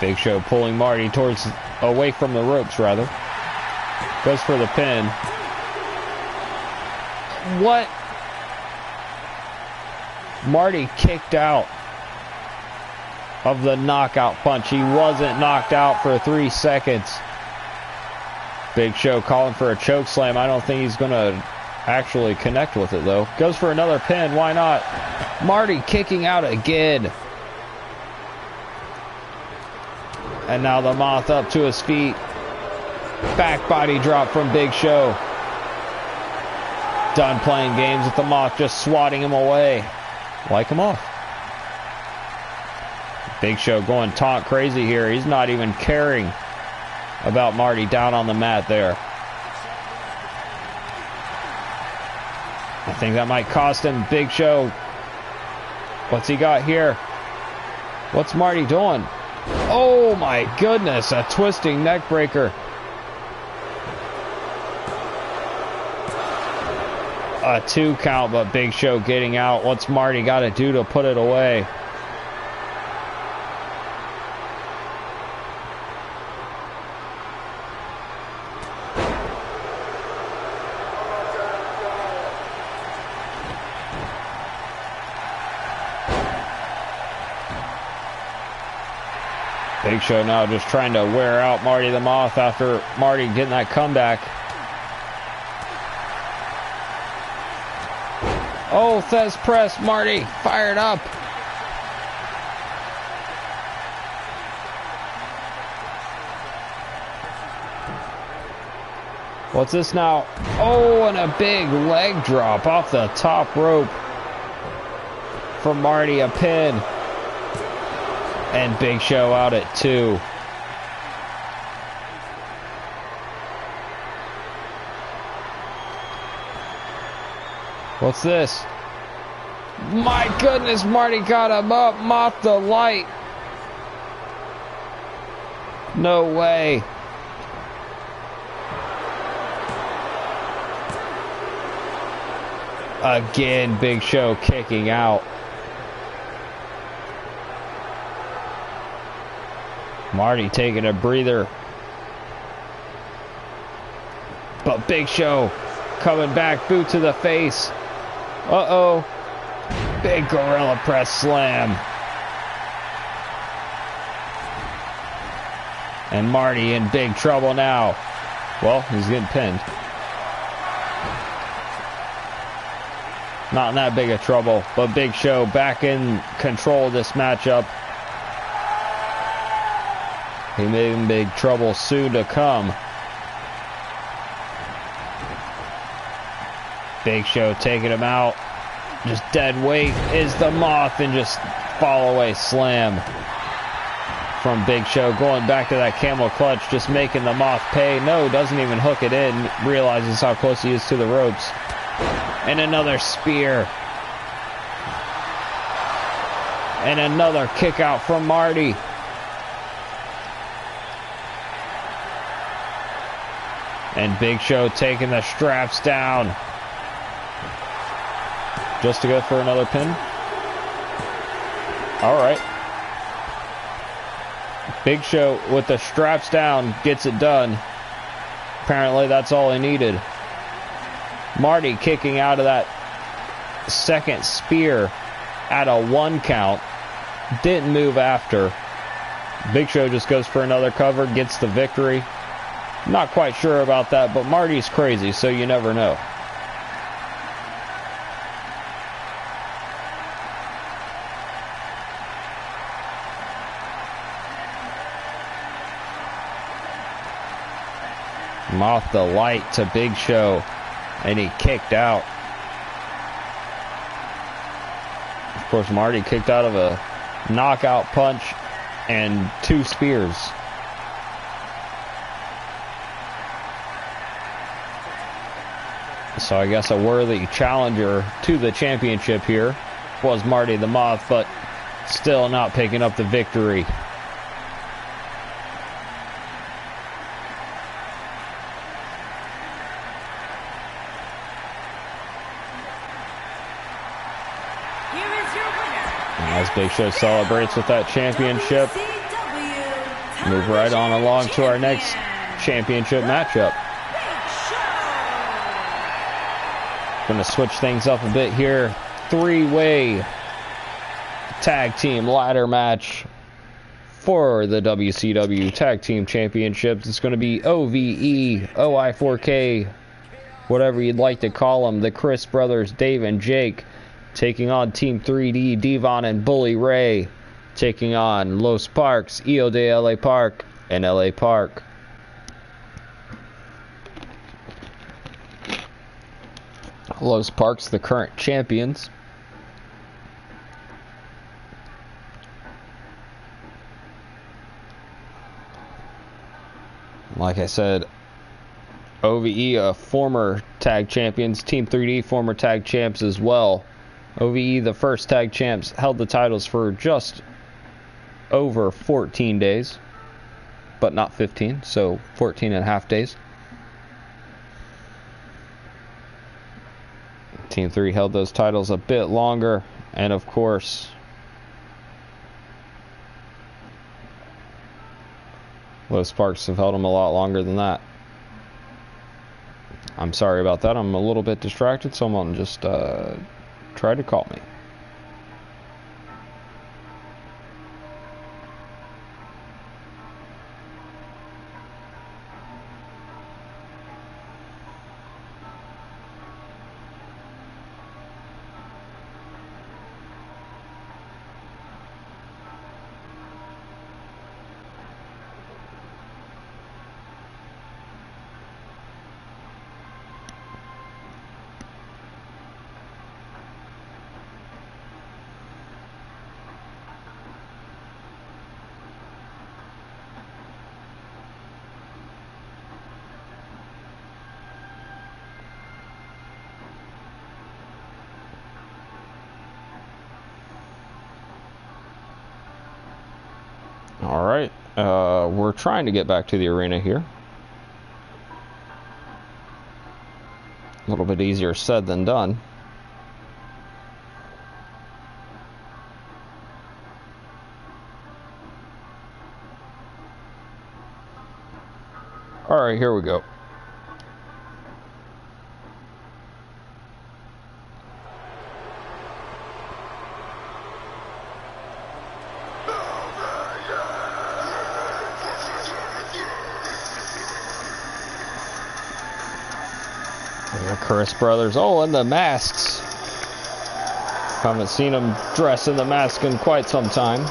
Big Show pulling Marty away from the ropes, rather. Goes for the pin. What? Marty kicked out of the knockout punch. He wasn't knocked out for 3 seconds. Big Show calling for a choke slam. I don't think he's going to actually connect with it, though. Goes for another pin. Why not? Marty kicking out again. And now the Moth up to his feet. Back body drop from Big Show. Done playing games with the Moth, just swatting him away. Like him off. Big Show going taunt crazy here. He's not even caring about Marty down on the mat there. I think that might cost him. Big Show. What's he got here? What's Marty doing? Oh my goodness, a twisting neck breaker. A 2 count, but Big Show getting out. What's Marty got to do to put it away? Big Show now just trying to wear out Marty the Moth after Marty getting that comeback. Oh, Thez press, Marty fired up. What's this now? Oh, and a big leg drop off the top rope from Marty, a pin. And Big Show out at 2. What's this? My goodness, Marty got him up. Moth the light. No way. Again, Big Show kicking out. Marty taking a breather. But Big Show coming back, boot to the face. Uh-oh. Big gorilla press slam. And Marty in big trouble now. Well, he's getting pinned. Not in that big of trouble, but Big Show back in control of this matchup. He may be in big trouble soon to come. Big Show taking him out. Just dead weight is the Moth, and just fall away slam from Big Show. Going back to that camel clutch, just making the Moth pay. No, doesn't even hook it in. Realizes how close he is to the ropes. And another spear. And another kick out from Marty. And Big Show taking the straps down. Just to go for another pin. Alright. Big Show with the straps down gets it done. Apparently that's all he needed. Marty kicking out of that second spear at a 1 count. Didn't move after. Big Show just goes for another cover, gets the victory. Not quite sure about that, but Marty's crazy, so you never know. Moth the light to Big Show, and he kicked out. Of course, Marty kicked out of a knockout punch and 2 spears. So I guess a worthy challenger to the championship here was Marty the Moth, but still not picking up the victory. As Big Show celebrates with that championship, move right on along to our next championship matchup. Going to switch things up a bit here. 3-way tag team ladder match for the WCW Tag Team Championships. It's going to be OVE, OI4K, whatever you'd like to call them, the Chris brothers, Dave and Jake, taking on Team 3D, Devon and Bully Ray, taking on Los Parks, Io de LA Park, and LA Park. Los Parks, the current champions. Like I said, OVE, former tag champions. Team 3D, former tag champs as well. OVE, the first tag champs, held the titles for just over 14 days, but not 15, so 14 and a half days. Team 3 held those titles a bit longer, and of course, Los Parks have held them a lot longer than that. I'm sorry about that. I'm a little bit distracted. Someone just tried to call me. Alright, we're trying to get back to the arena here. A little bit easier said than done. Alright, here we go. The Chris brothers. Oh, and the masks. Haven't seen them dress in the mask in quite some time.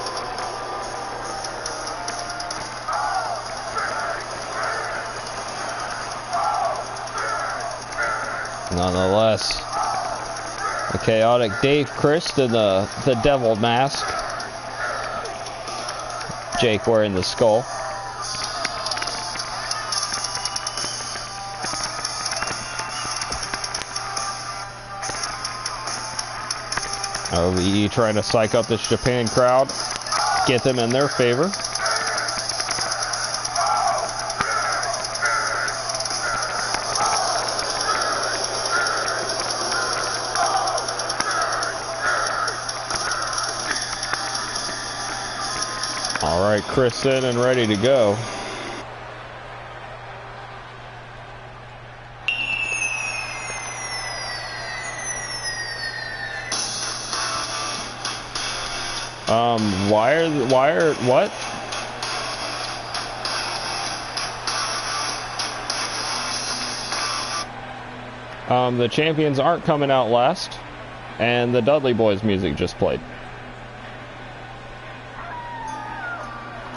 Nonetheless, the chaotic Dave Chris in the devil mask. Jake wearing the skull. OVE trying to psych up this Japan crowd, get them in their favor. All right, Chris in and ready to go. What? The champions aren't coming out last, and the Dudley Boys music just played.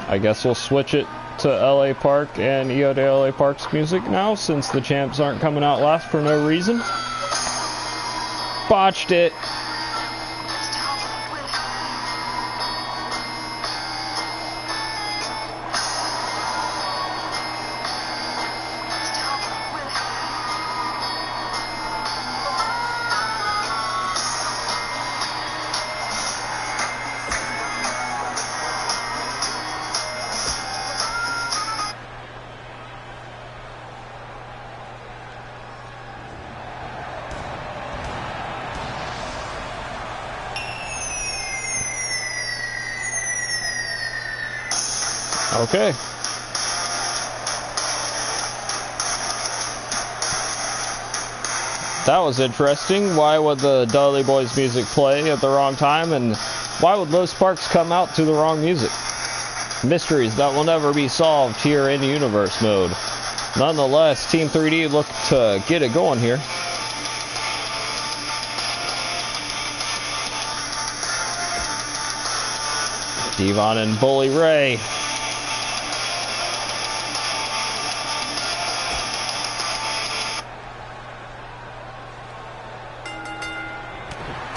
I guess we'll switch it to LA Park and Io de LA Park's music now, since the champs aren't coming out last for no reason. Botched it. Okay. That was interesting. Why would the Dudley Boys music play at the wrong time? And Why would Low Sparks come out to the wrong music? Mysteries that will never be solved here in Universe mode. Nonetheless, Team 3D look to get it going here. Devon and Bully Ray.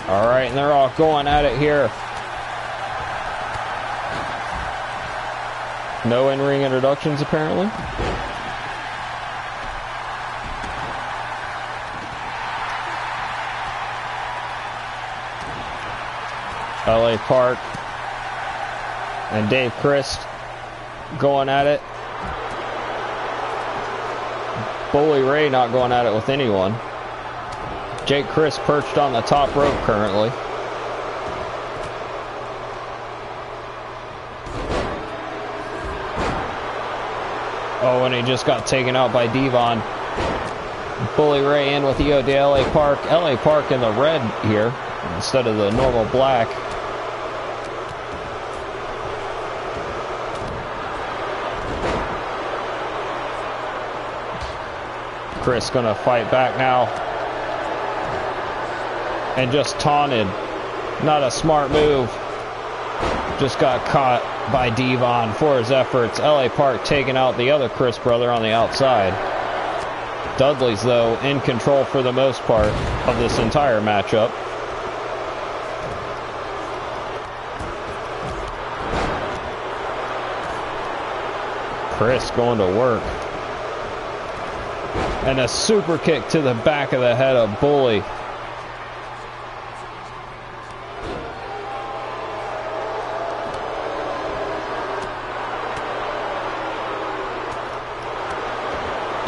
All right, and they're all going at it here. No in-ring introductions, apparently. LA Park and Dave Christ going at it. Bully Ray not going at it with anyone. Jake Christ perched on the top rope currently. Oh, and he just got taken out by Devon. Bully Ray in with the EO to LA Park. LA Park in the red here instead of the normal black. Chris gonna fight back now. And just taunted. Not a smart move. Just got caught by Devon for his efforts. LA Park taking out the other Chris brother on the outside. Dudley's, though, in control for the most part of this entire matchup. Chris going to work. And a super kick to the back of the head of Bully.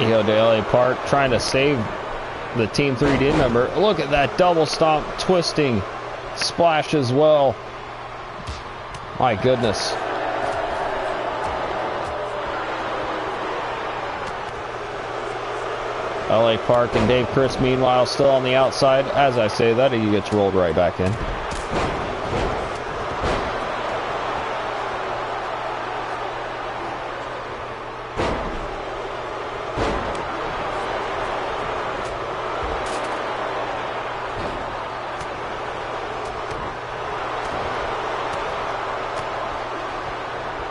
EO to LA Park trying to save the Team 3D member. Look at that double stomp, twisting splash as well. My goodness. LA Park and Dave Christ, meanwhile, still on the outside. As I say that, he gets rolled right back in.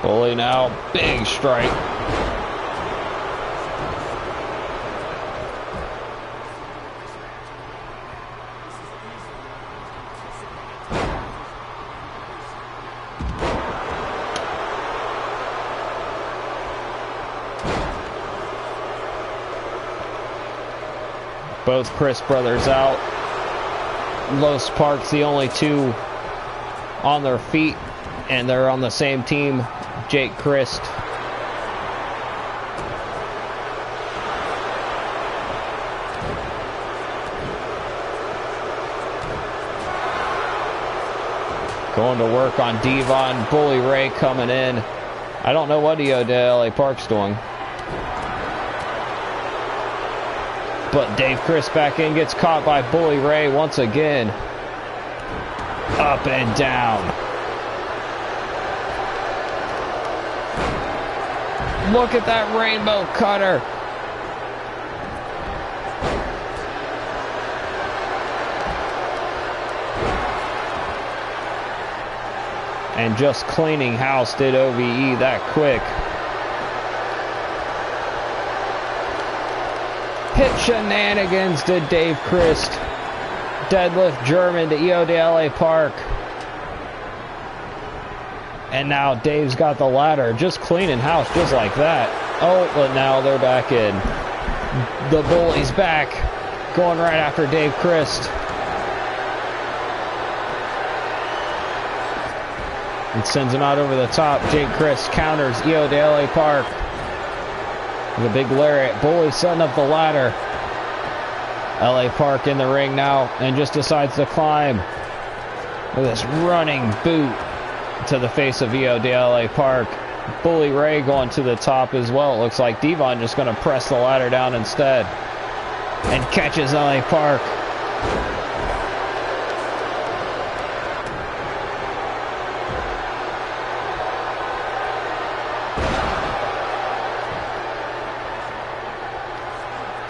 Bully now, big strike. Both Chris brothers out. Los Park's the only two on their feet, and they're on the same team. Jake Christ. Going to work on Devon. Bully Ray coming in. I don't know what EO to LA Park's doing. But Dave Christ back in, gets caught by Bully Ray once again. Up and down. Look at that rainbow cutter. And just cleaning house did OVE that quick. Hit shenanigans did Dave Christ. Deadlift German to EO to LA Park. And now Dave's got the ladder, just cleaning house just like that. Oh, but now they're back in. The Bully's back, going right after Dave Christ. And sends him out over the top. Jake Christ counters EO to LA Park. The big lariat. Bully setting up the ladder. LA Park in the ring now and just decides to climb with this running boot to the face of EO to LA Park. Bully Ray going to the top as well. It looks like Devon just going to press the ladder down instead and catches LA Park.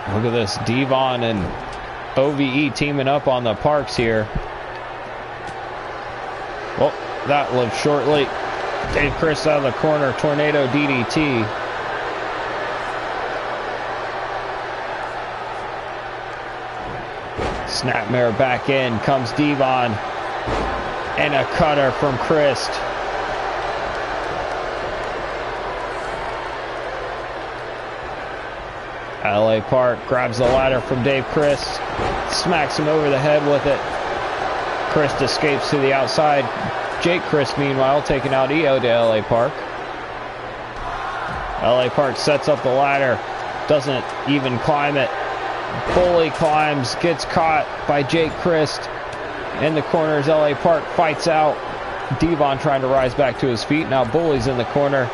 Look at this, Devon and OVE teaming up on the Parks here. Well, that lived shortly. Dave Chris out of the corner, tornado DDT. Snapmare back in, comes Devon. And a cutter from Christ. LA Park grabs the ladder from Dave Christ, smacks him over the head with it. Christ escapes to the outside. Jake Christ, meanwhile, taking out EO to LA Park. LA Park sets up the ladder, doesn't even climb it. Bully climbs, gets caught by Jake Christ. In the corners, LA Park fights out. Devon trying to rise back to his feet. Now Bully's in the corner.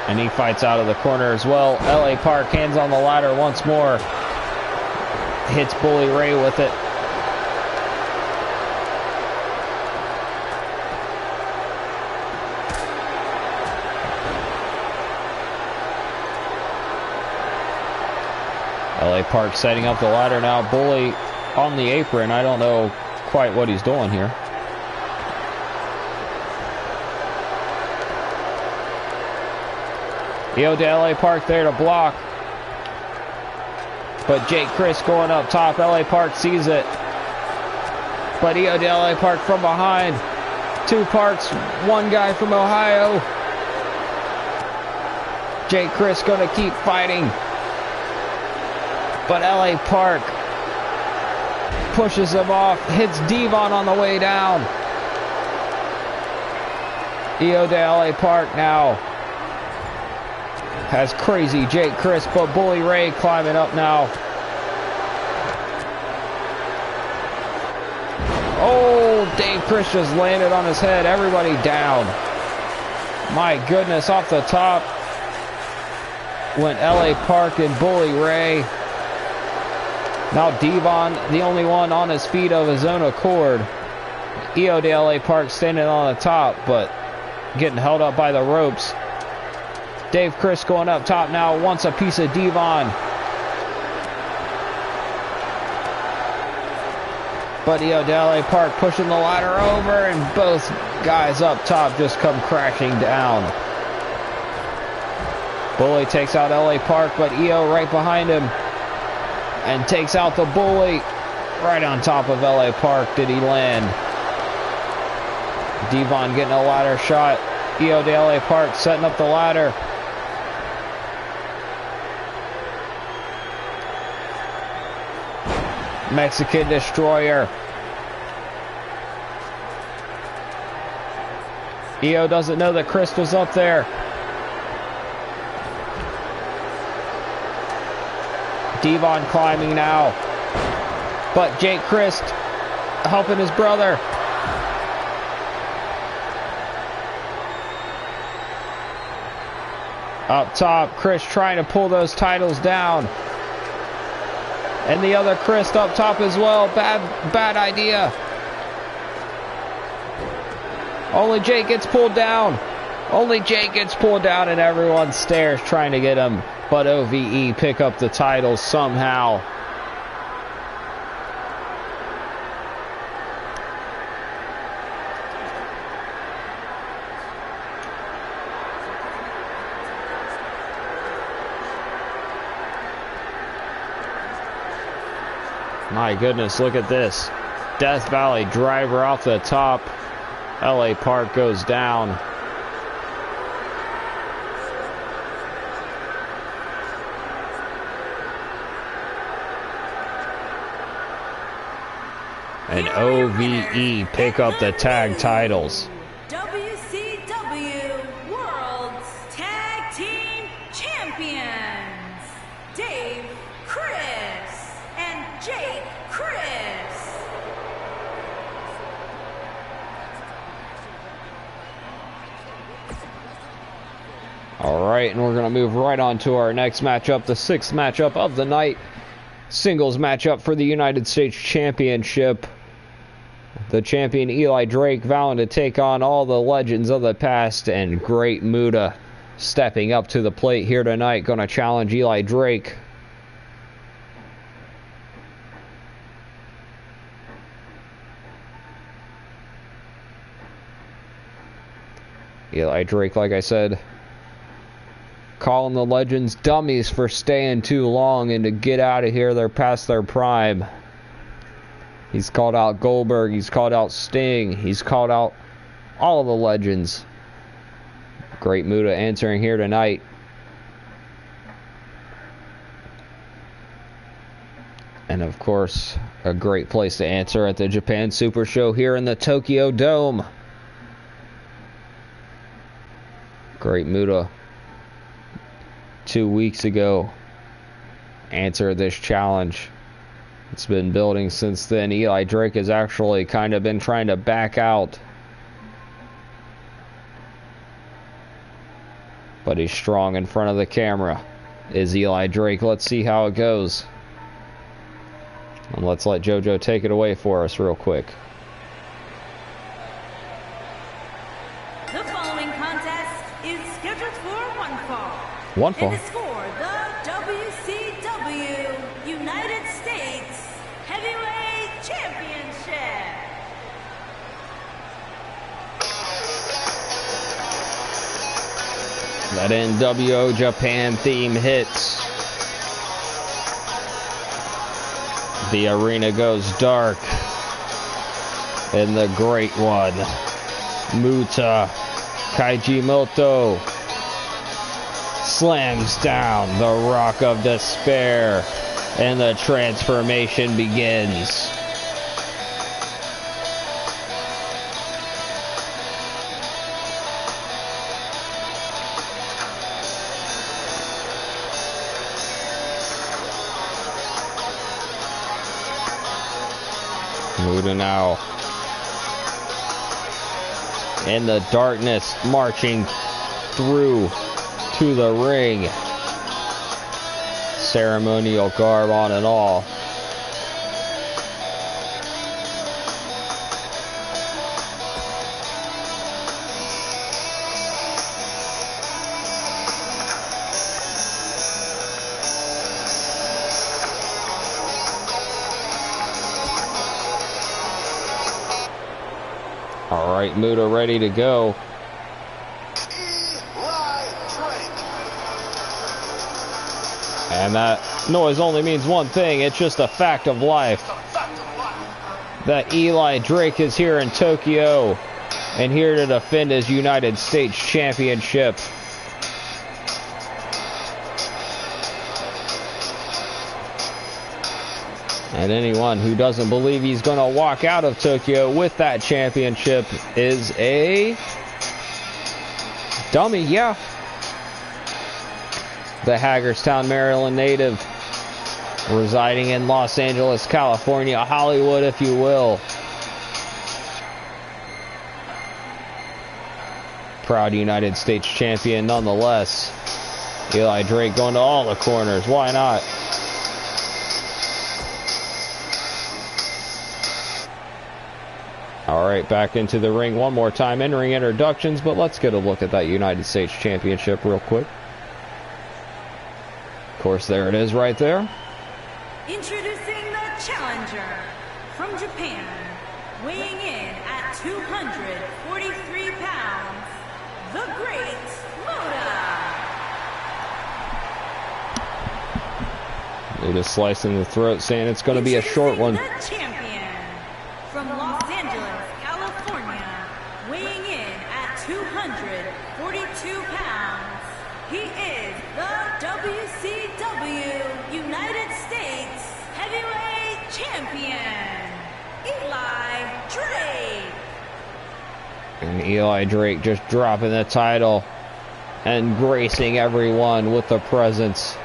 And he fights out of the corner as well. LA Park hands on the ladder once more. Hits Bully Ray with it. LA Park setting up the ladder now. Bully on the apron. I don't know quite what he's doing here. EO to LA Park there to block. But Jake Christ going up top. LA Park sees it. But EO to LA Park from behind. Two Parks, one guy from Ohio. Jake Christ going to keep fighting. But LA Park pushes him off. Hits Devon on the way down. EO to LA Park now. Has crazy Jake Christ, but Bully Ray climbing up now. Oh, Dave Christ just landed on his head. Everybody down. My goodness, off the top went LA Park and Bully Ray. Now Devon, the only one on his feet of his own accord. EO to LA Park standing on the top, but getting held up by the ropes. Dave Christ going up top now, wants a piece of Devon. But EO to LA Park pushing the ladder over, and both guys up top just come crashing down. Bully takes out LA Park, but EO right behind him. And takes out the Bully. Right on top of LA Park did he land. Devon getting a ladder shot. EO to LA Park setting up the ladder. Mexican Destroyer. EO doesn't know that Christ was up there. Devon climbing now. But Jake Christ helping his brother. Up top, Christ trying to pull those titles down. And the other Christ up top as well. Bad idea. Only Jake gets pulled down. Only Jake gets pulled down, and everyone stares trying to get him. But OVE pick up the titles somehow. My goodness, look at this. Death Valley driver off the top. LA Park goes down. And OVE pick up the tag titles. WCW World's Tag Team Champions, Dave Chris and Jake Chris. All right, and we're going to move right on to our next matchup, the sixth matchup of the night. Singles matchup for the United States Championship. The champion Eli Drake vowing to take on all the legends of the past and Great Muta. stepping up to the plate here tonight, going to challenge Eli Drake. Eli Drake, like I said, calling the Legends dummies for staying too long and to get out of here. They're past their prime. He's called out Goldberg. He's called out Sting. He's called out all of the Legends. Great Muta answering here tonight. And of course, a great place to answer at the Japan Super Show here in the Tokyo Dome. Great Muta 2 weeks ago answered this challenge. It's been building since then. Eli Drake has actually kind of been trying to back out, but he's strong in front of the camera. Is Eli Drake? Let's see how it goes. And let's let JoJo take it away for us real quick. The following contest is scheduled for one fall. One fall. It is for the WCW United States Heavyweight Championship. That nWo Japan theme hits. The arena goes dark. And the great one, Muta Kaijimoto, slams down the Rock of Despair, and the transformation begins. Muta now in the darkness, marching through to the ring. Ceremonial garb on and all. All right, Muta ready to go. And that noise only means one thing. It's just a fact of life. That Eli Drake is here in Tokyo and here to defend his United States Championship. And anyone who doesn't believe he's going to walk out of Tokyo with that championship is a dummy, yeah. The Hagerstown, Maryland native, residing in Los Angeles, California, Hollywood, if you will. Proud United States champion nonetheless. Eli Drake going to all the corners. Why not? All right, back into the ring one more time. In-ring introductions, but let's get a look at that United States Championship real quick. Of course, there it is right there. Introducing the challenger from Japan, weighing in at 243 pounds, the Great Muta. Muta slicing the throat, saying it's going to be a short one. The champion from Los Angeles, California, weighing in at 242 pounds, he is the WCW United States Heavyweight Champion, Eli Drake. And Eli Drake just dropping the title and gracing everyone with the presence.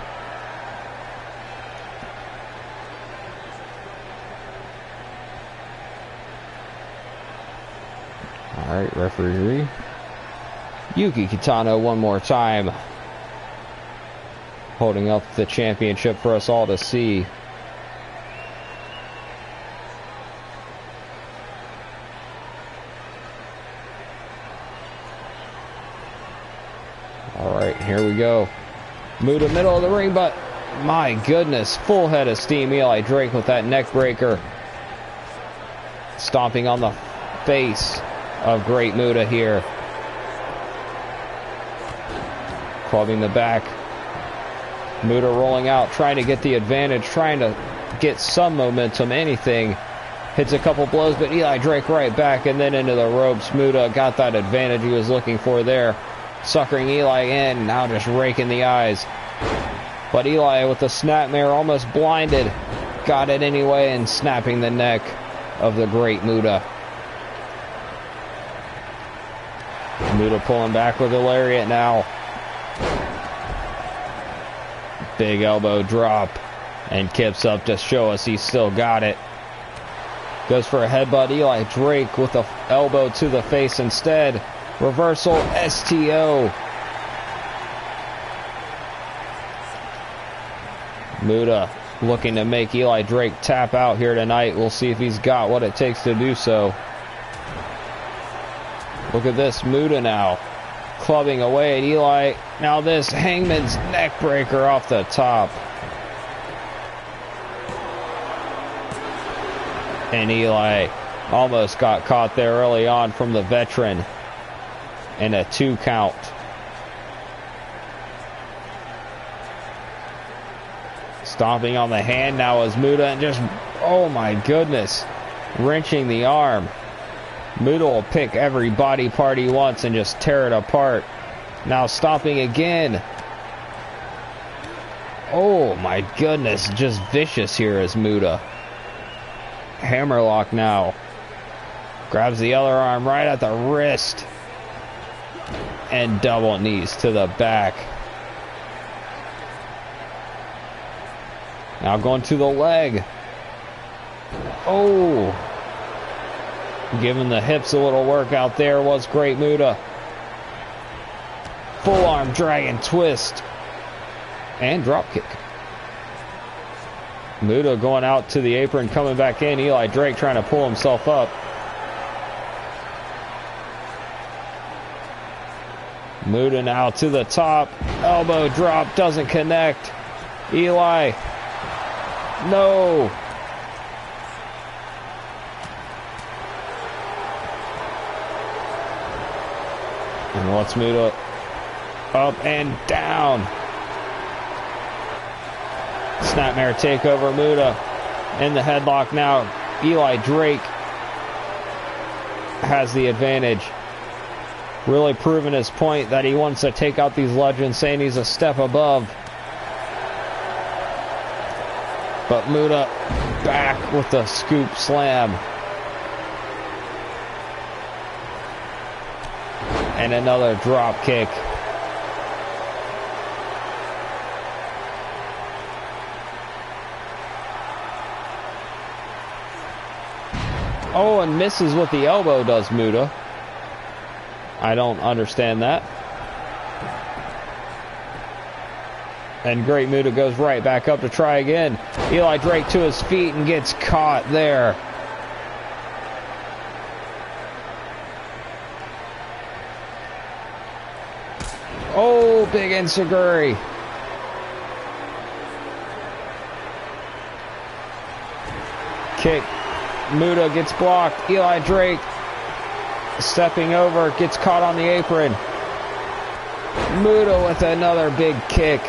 All right, referee Yuki Kitano one more time, holding up the championship for us all to see. All right, we go. Muta middle of the ring, but my goodness, full head of steam. Eli Drake with that neck breaker. Stomping on the face of Great Muta here. Clubbing the back. Muta rolling out, trying to get the advantage, trying to get some momentum, anything. Hits a couple blows, but Eli Drake right back and then into the ropes. Muta got that advantage he was looking for there. Suckering Eli in, now just raking the eyes. But Eli with the snapmare almost blinded. Got it anyway and snapping the neck of the Great Muta. Muta pulling back with a lariat now. Big elbow drop. And Kip's up to show us he's still got it. Goes for a headbutt. Eli Drake with the elbow to the face instead. Reversal STO. Muta looking to make Eli Drake tap out here tonight. We'll see if he's got what it takes to do so. Look at this. Muta now clubbing away at Eli. Now this Hangman's neck breaker off the top. And Eli almost got caught there early on from the veteran. And a 2 count. Stomping on the hand now is Muta and just, oh my goodness, wrenching the arm. Muta will pick every body part he wants and just tear it apart. Now stomping again. Oh my goodness, just vicious here is Muta. Hammerlock now. Grabs the other arm right at the wrist. And double knees to the back. Now going to the leg. Oh. Giving the hips a little work out there was Great Muta. Full arm dragon twist. And drop kick. Muta going out to the apron, coming back in. Eli Drake trying to pull himself up. Muta now to the top. Elbow drop, doesn't connect. Eli. No. And what's Muta? Up and down. Snapmare takeover. Muta in the headlock now. Eli Drake has the advantage. Really proving his point that he wants to take out these legends, saying he's a step above. But Muta back with the scoop slam. And another drop kick. Oh, and misses with the elbow, does Muta. I don't understand that. And Great Muta goes right back up to try again. Eli Drake to his feet and gets caught there. Oh, big enziguri. Kick. Muta gets blocked. Eli Drake stepping over, gets caught on the apron. Muta with another big kick.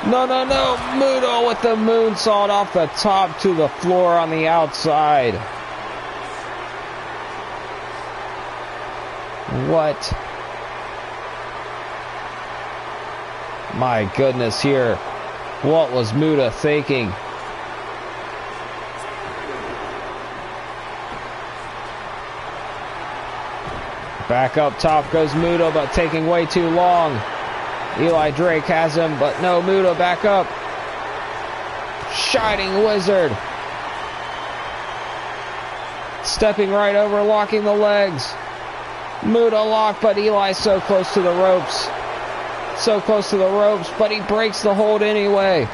No. Muta with the moonsault off the top to the floor on the outside. What? My goodness here. What was Muta thinking? Back up top goes Muta, but taking way too long. Eli Drake has him, but no, Muta back up. Shining Wizard. Stepping right over, locking the legs. Muta locked, but Eli's so close to the ropes. So close to the ropes, but he breaks the hold anyway.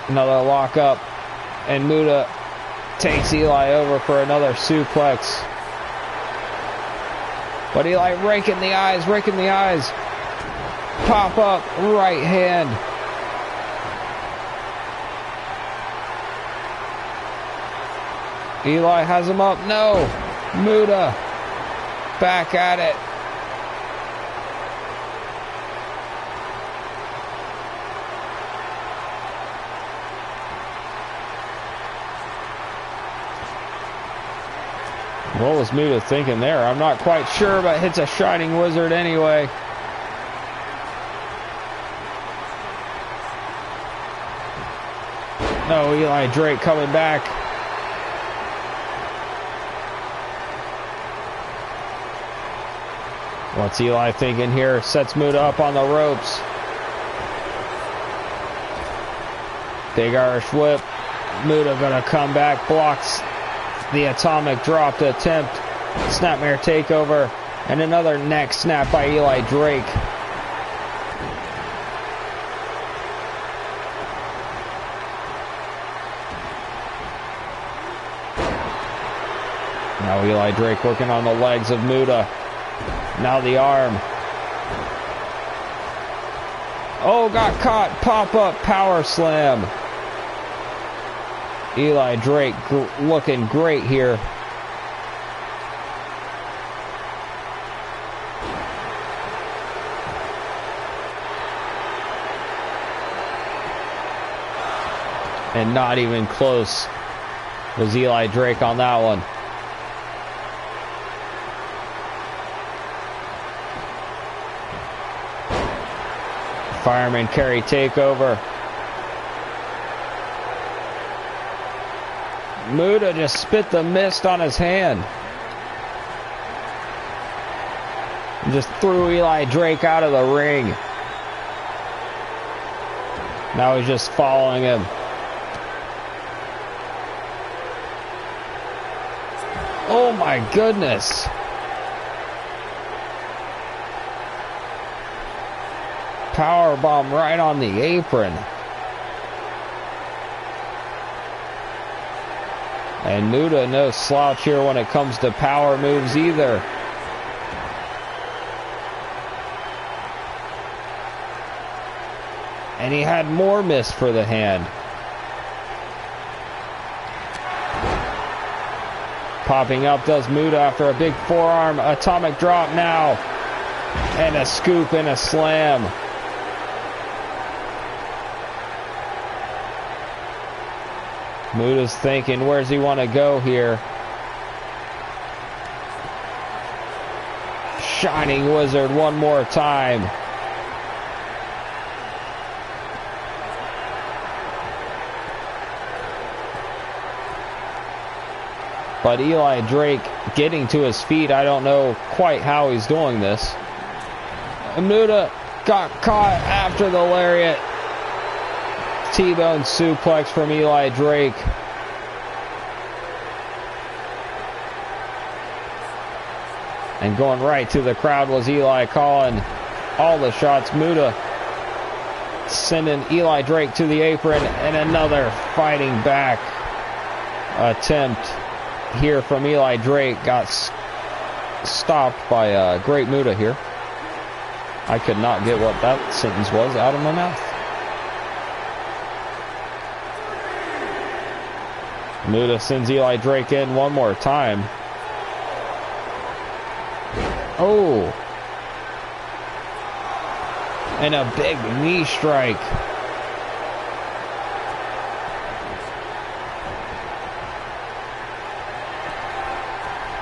Another lock up. And Muta takes Eli over for another suplex. But Eli raking the eyes, raking the eyes. Pop up, right hand. Eli has him up. No. Muta back at it. What was Muta thinking there? I'm not quite sure, but hits a Shining Wizard anyway. No, Eli Drake coming back. What's Eli thinking here? Sets Muta up on the ropes. Big Irish whip. Muta gonna come back, blocks the atomic drop to attempt snapmare takeover, and another neck snap by Eli Drake. Now Eli Drake working on the legs of Muta. Now the arm. Oh, got caught. Pop-up power slam. Eli Drake looking great here. And not even close was Eli Drake on that one. Fireman carry takeover. Muta just spit the mist on his hand. And just threw Eli Drake out of the ring. Now he's just following him. Oh my goodness. Powerbomb right on the apron. And Muta no slouch here when it comes to power moves either. And he had more miss for the hand. Popping up does Muta after a big forearm. Atomic drop now. And a scoop and a slam. Muta's thinking, where's he want to go here? Shining Wizard one more time. But Eli Drake getting to his feet, I don't know quite how he's doing this. Muta got caught after the lariat. T-bone suplex from Eli Drake. And going right to the crowd was Eli calling all the shots. Muta sending Eli Drake to the apron, and another fighting back attempt here from Eli Drake got stopped by Great Muta here. I could not get what that sentence was out of my mouth. Muta sends Eli Drake in one more time. Oh. And a big knee strike.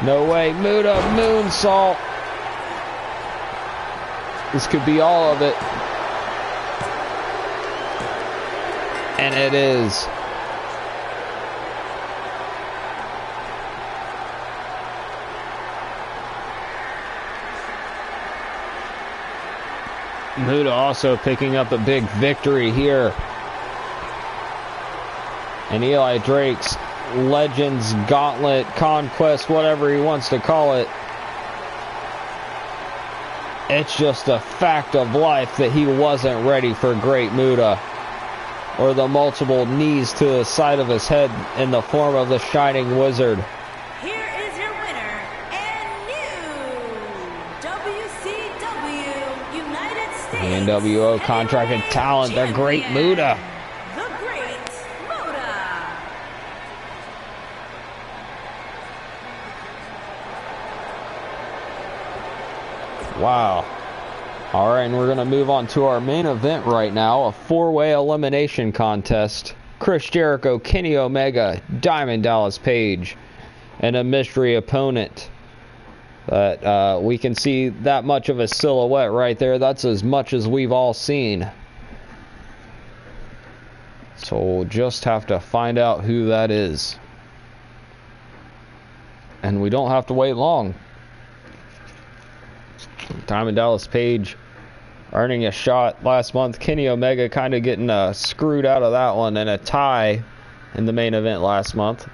No way. Muta moonsault. This could be all of it. And it is. Muta also picking up a big victory here. And Eli Drake's Legends Gauntlet Conquest, whatever he wants to call it. It's just a fact of life that he wasn't ready for Great Muta. or the multiple knees to the side of his head in the form of the Shining Wizard. Here is your winner and new WCW United States The nWo contracted talent, the Great Muta. The Great Muta. Wow. All right, and we're going to move on to our main event right now, a four-way elimination contest. Chris Jericho, Kenny Omega, Diamond Dallas Page, and a mystery opponent. But we can see that much of a silhouette right there. That's as much as we've all seen. So we'll just have to find out who that is. And we don't have to wait long. Diamond Dallas Page earning a shot last month. Kenny Omega kind of getting screwed out of that one, and a tie in the main event last month.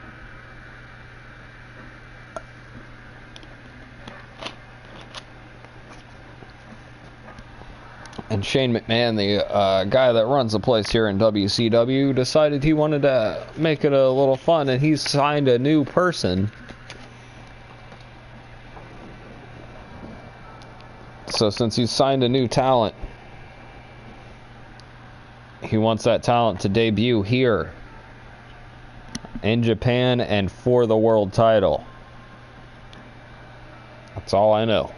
And Shane McMahon, the guy that runs the place here in WCW, decided he wanted to make it a little fun, and he's signed a new person. So since he's signed a new talent, he wants that talent to debut here in Japan and for the world title. That's all I know.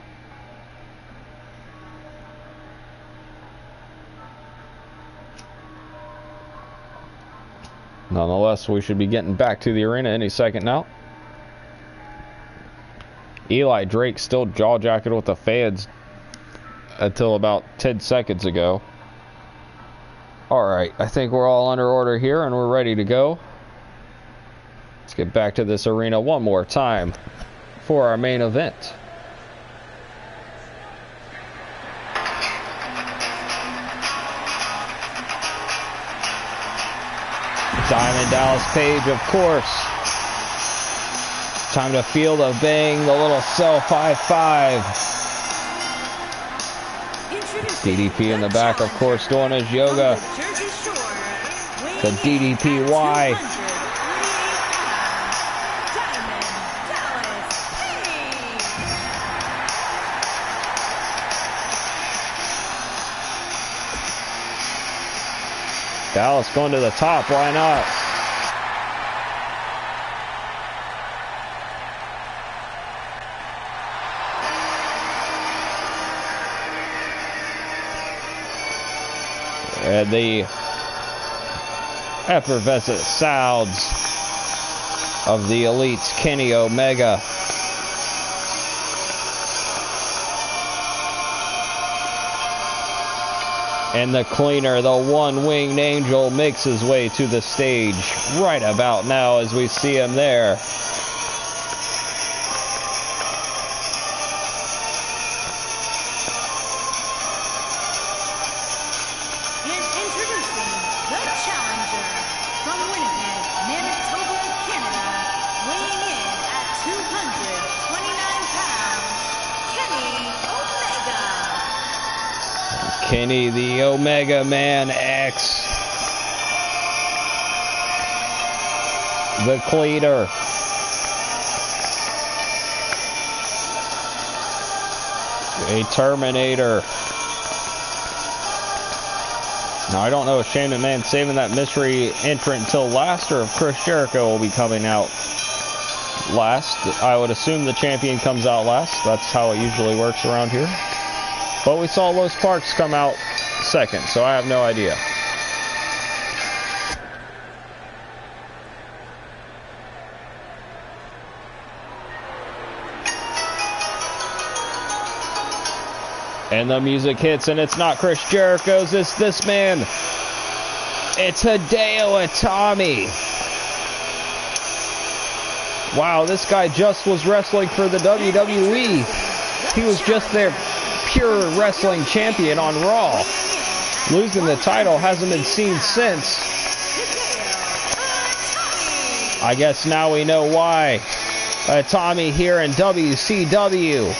Nonetheless, we should be getting back to the arena any second now. Eli Drake still jaw-jacketed with the fans until about 10 seconds ago. Alright, I think we're all under order here and we're ready to go. Let's get back to this arena one more time for our main event. Diamond Dallas Page, of course. Time to feel the bang, the little self high five. DDP in the back, of course, doing his yoga. The DDPY. Dallas going to the top, why not? And the effervescent sounds of the Elite's Kenny Omega. And the Cleaner, the one-winged angel, makes his way to the stage right about now as we see him there. Kenny the Omega Man X. The Cleaner. A Terminator. Now I don't know if Shane McMahon's saving that mystery entrant until last or if Chris Jericho will be coming out last. I would assume the champion comes out last. That's how it usually works around here. But we saw Los Parks come out second, so I have no idea. And the music hits, and it's not Chris Jericho's, it's this man. It's Hideo Itami. Wow, this guy just was wrestling for the WWE. He was just their pure wrestling champion on Raw. Losing the title, hasn't been seen since. I guess now we know why. Itami here in WCW.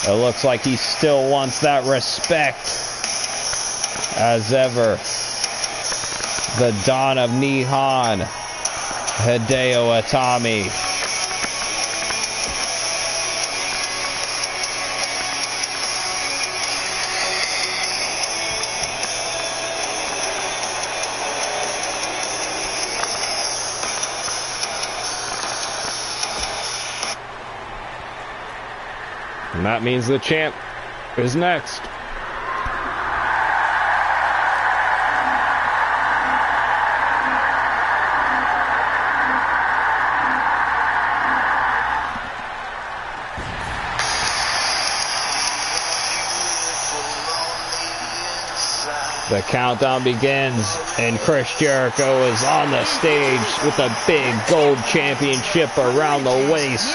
It looks like he still wants that respect as ever. The Dawn of Nihon, Hideo Itami. And that means the champ is next. The countdown begins, and Chris Jericho is on the stage with a big gold championship around the waist.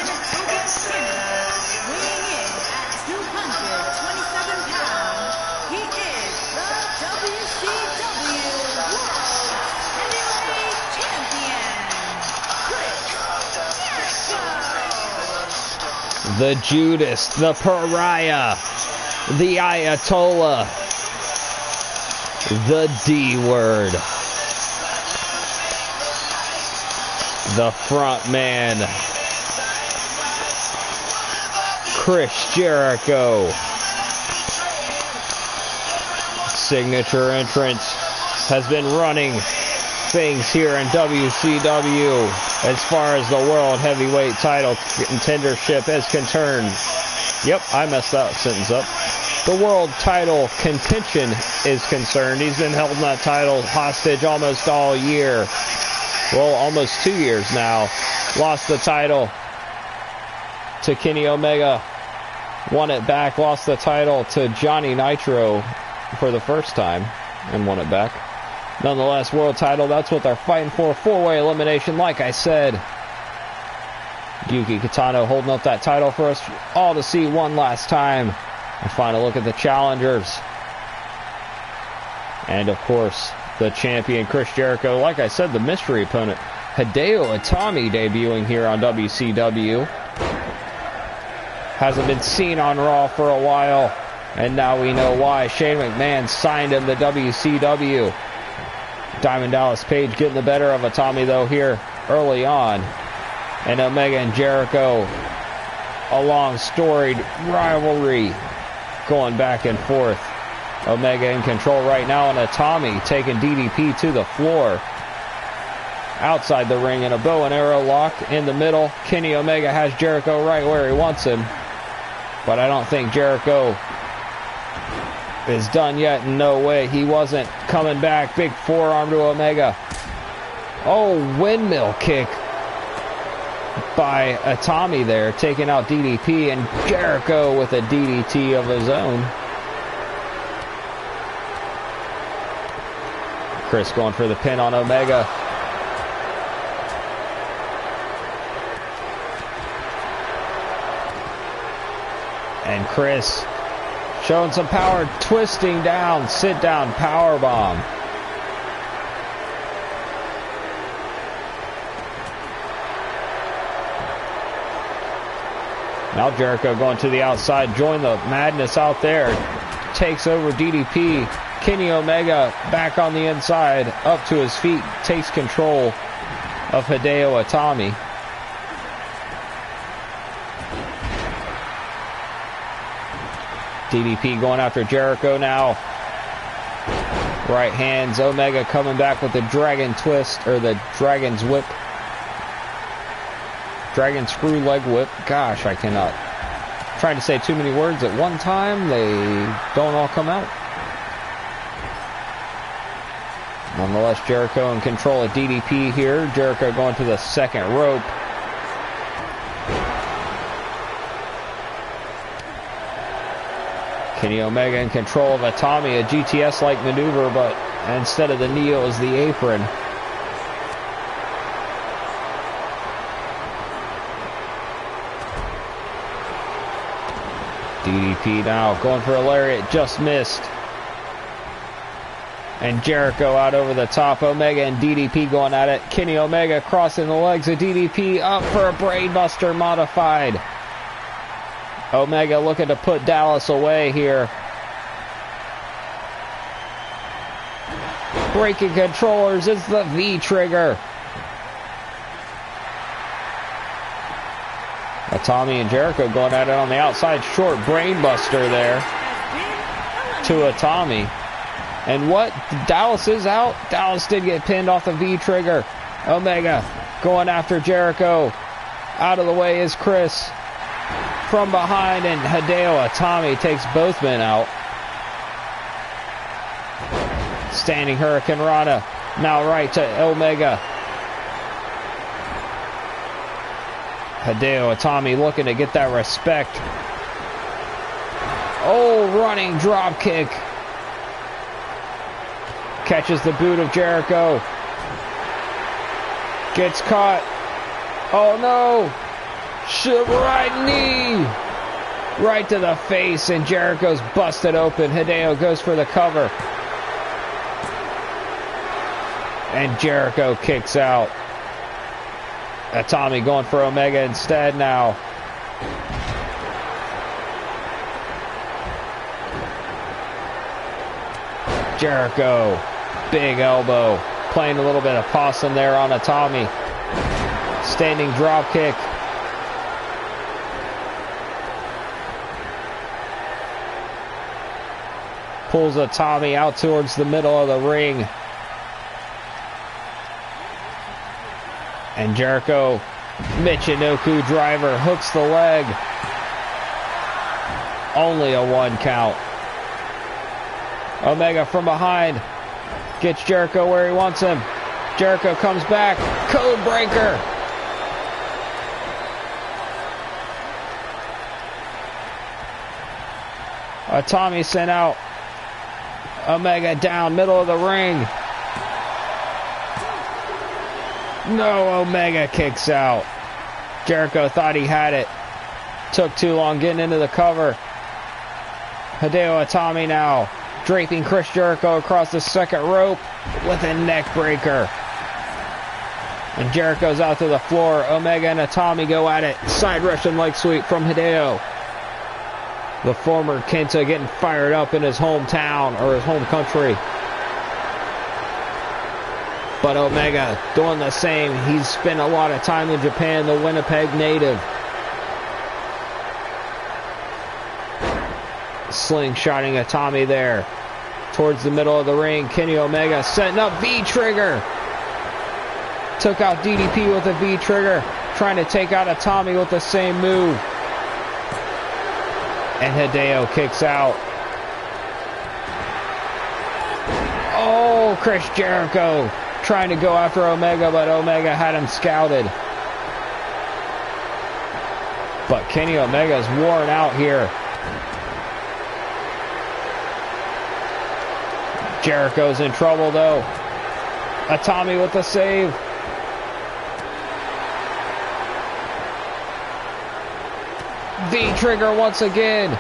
The Judas, the Pariah, the Ayatollah, the D-word, the front man, Chris Jericho. Signature entrance has been running things here in WCW as far as the World Heavyweight title contendership is concerned. Yep, I messed that sentence up. The World title contention is concerned. He's been holding that title hostage almost all year. Well, almost 2 years now. Lost the title to Kenny Omega. Won it back. Lost the title to Johnny Nitro for the first time and won it back. Nonetheless, world title, that's what they're fighting for. Four-way elimination, like I said. Yuki Kitano holding up that title for us all to see one last time. A final look at the challengers. And, of course, the champion, Chris Jericho. Like I said, the mystery opponent, Hideo Itami, debuting here on WCW. Hasn't been seen on Raw for a while, and now we know why. Shane McMahon signed him to WCW. Diamond Dallas Page getting the better of Itami, though, here early on. And Omega and Jericho, a long storied rivalry going back and forth. Omega in control right now, and Itami taking DDP to the floor. Outside the ring in a bow and arrow lock in the middle. Kenny Omega has Jericho right where he wants him. But I don't think Jericho is done yet. No way. He wasn't coming back. Big forearm to Omega. Oh, windmill kick by Itami there, taking out DDP, and Jericho with a DDT of his own. Chris going for the pin on Omega. And Chris showing some power, twisting down, sit down powerbomb. Now Jericho going to the outside, join the madness out there. Takes over DDP. Kenny Omega back on the inside, up to his feet, takes control of Hideo Itami. DDP going after Jericho now. Right hands. Omega coming back with the dragon twist, or the dragon's whip. Dragon screw leg whip. Gosh, I cannot. Trying to say too many words at one time. They don't all come out. Nonetheless, Jericho in control of DDP here. Jericho going to the second rope. Kenny Omega in control of Itami, a GTS-like maneuver, but instead of the knee, it was the apron. DDP now going for a lariat, just missed. And Jericho out over the top. Omega and DDP going at it. Kenny Omega crossing the legs of DDP, up for a brainbuster modified. Omega looking to put Dallas away here. Breaking controllers, it's the V trigger. Tommy and Jericho going at it on the outside. Short brainbuster there to Tommy. And what? Dallas is out. Dallas did get pinned off the V trigger. Omega going after Jericho. Out of the way is Chris. From behind, and Hideo Itami takes both men out. Standing Hurricane Rana. Now right to Omega. Hideo Itami looking to get that respect. Oh, running drop kick. Catches the boot of Jericho. Gets caught. Oh no. Right knee. Right to the face, and Jericho's busted open. Hideo goes for the cover. And Jericho kicks out. Tommy going for Omega instead now. Jericho, big elbow. Playing a little bit of possum there on Tommy. Standing drop kick. Pulls Tommy out towards the middle of the ring. And Jericho, Michinoku driver, hooks the leg. Only a 1 count. Omega from behind. Gets Jericho where he wants him. Jericho comes back. Code breaker. Tommy sent out. Omega down, middle of the ring. No, Omega kicks out. Jericho thought he had it. Took too long getting into the cover. Hideo Itami now draping Chris Jericho across the second rope with a neck breaker. And Jericho's out to the floor. Omega and Itami go at it. Side Russian leg sweep from Hideo. The former Kenta getting fired up in his hometown or his home country. But Omega doing the same. He's spent a lot of time in Japan, the Winnipeg native. Slingshotting Tommy there. Towards the middle of the ring. Kenny Omega setting up V-trigger. Took out DDP with a V-trigger. Trying to take out Tommy with the same move. And Hideo kicks out. Oh, Chris Jericho trying to go after Omega, but Omega had him scouted. But Kenny Omega's worn out here. Jericho's in trouble though. Tommy with the save. V-trigger once again.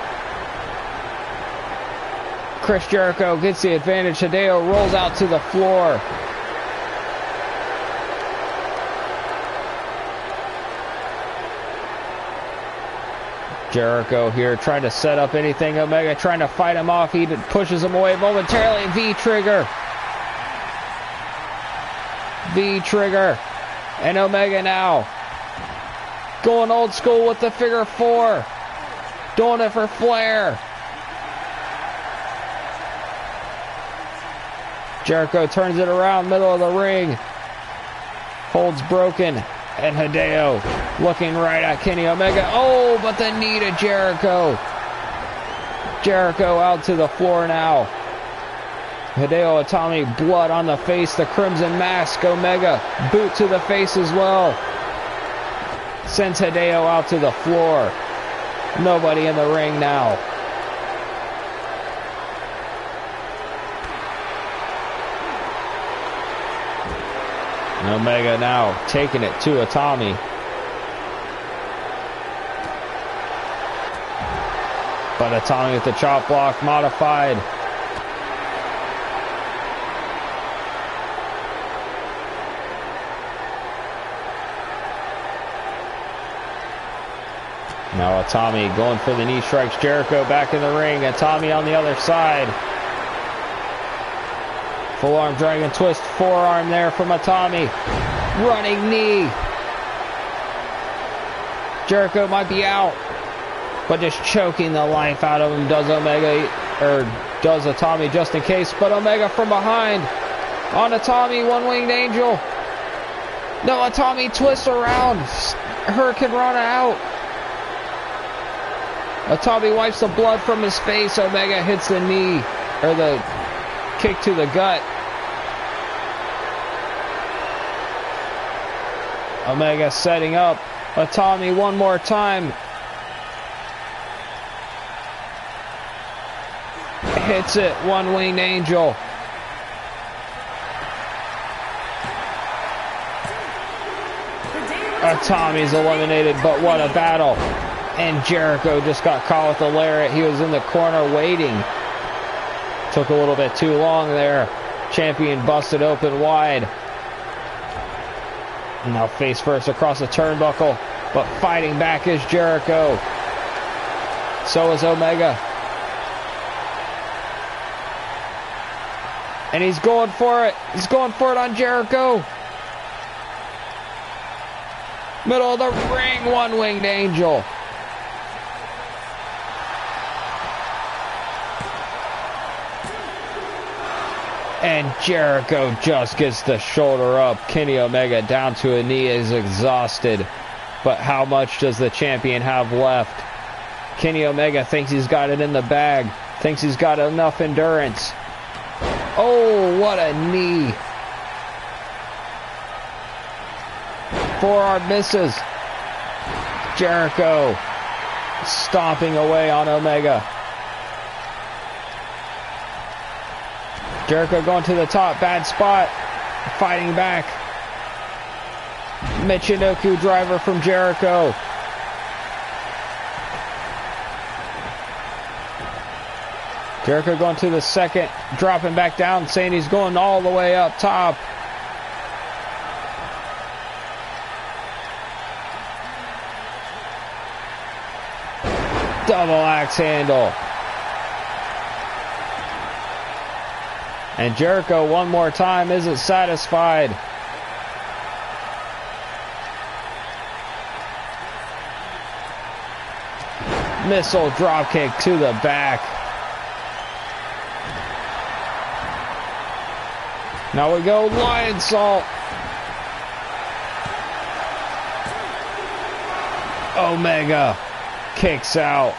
Chris Jericho gets the advantage. Hideo rolls out to the floor. Jericho here trying to set up anything. Omega trying to fight him off. He pushes him away momentarily. V-trigger. V-trigger. And Omega now going old school with the figure 4. Doing it for Flair. Jericho turns it around, middle of the ring. Holds broken. And Hideo looking right at Kenny Omega. Oh, but the knee to Jericho. Jericho out to the floor now. Hideo Itami, blood on the face. The Crimson Mask. Omega, boot to the face as well. Sends Hideo out to the floor. Nobody in the ring now. Omega now taking it to Itami. But Itami with the chop block modified. Now Tommy going for the knee strikes Jericho back in the ring. And Tommy on the other side. Full arm dragon twist forearm there from Tommy. Running knee. Jericho might be out, but just choking the life out of him. Does Omega, or does Tommy just in case, but Omega from behind. On Tommy, one-winged angel. No, Tommy twists around. Hurricane Rana out. Tommy wipes the blood from his face. Omega hits the knee, or the kick to the gut. Omega setting up Tommy one more time. Hits it, one-winged angel. Tommy's eliminated, but what a battle. And Jericho just got caught with the lariat. He was in the corner waiting. Took a little bit too long there. Champion busted open wide. Now face first across the turnbuckle, but fighting back is Jericho. So is Omega. And he's going for it. He's going for it on Jericho. Middle of the ring, one-winged angel. And Jericho just gets the shoulder up. Kenny Omega down to a knee, is exhausted. But how much does the champion have left? Kenny Omega thinks he's got it in the bag. Thinks he's got enough endurance. Oh, what a knee. Forearm misses. Jericho stomping away on Omega. Jericho going to the top, bad spot, fighting back. Michinoku driver from Jericho. Jericho going to the second, dropping back down, saying he's going all the way up top. Double axe handle. And Jericho one more time isn't satisfied. Missile dropkick to the back. Now we go lion salt. Omega kicks out.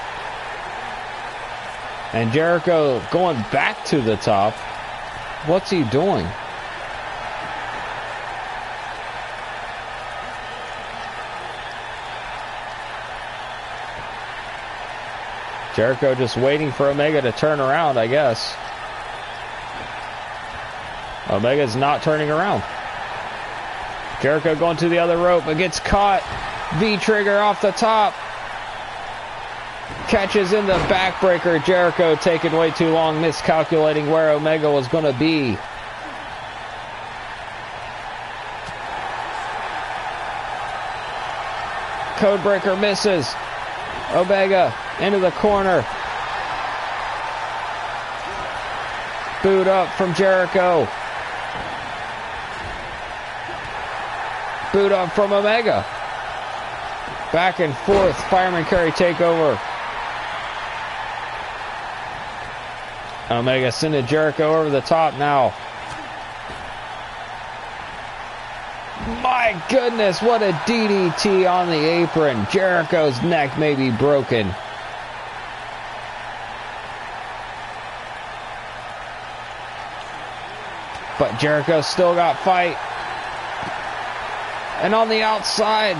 And Jericho going back to the top. What's he doing? Jericho just waiting for Omega to turn around, I guess. Omega's not turning around. Jericho going to the other rope, but gets caught. V-trigger off the top. Catches in the backbreaker. Jericho taking way too long, miscalculating where Omega was going to be. Codebreaker misses. Omega into the corner. Boot up from Jericho. Boot up from Omega. Back and forth. Fireman carry takeover. Omega sending Jericho over the top now. My goodness, what a DDT on the apron. Jericho's neck may be broken. But Jericho still got fight. And on the outside,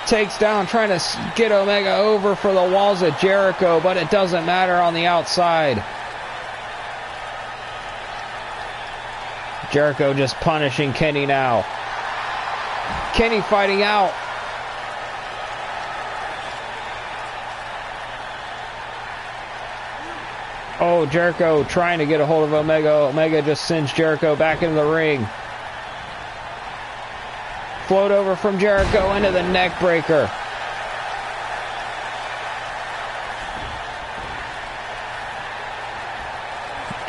takes down, trying to get Omega over for the walls of Jericho, but it doesn't matter on the outside. Jericho just punishing Kenny now. Kenny fighting out. Oh, Jericho trying to get a hold of Omega. Omega just sends Jericho back into the ring. Float over from Jericho into the neck breaker.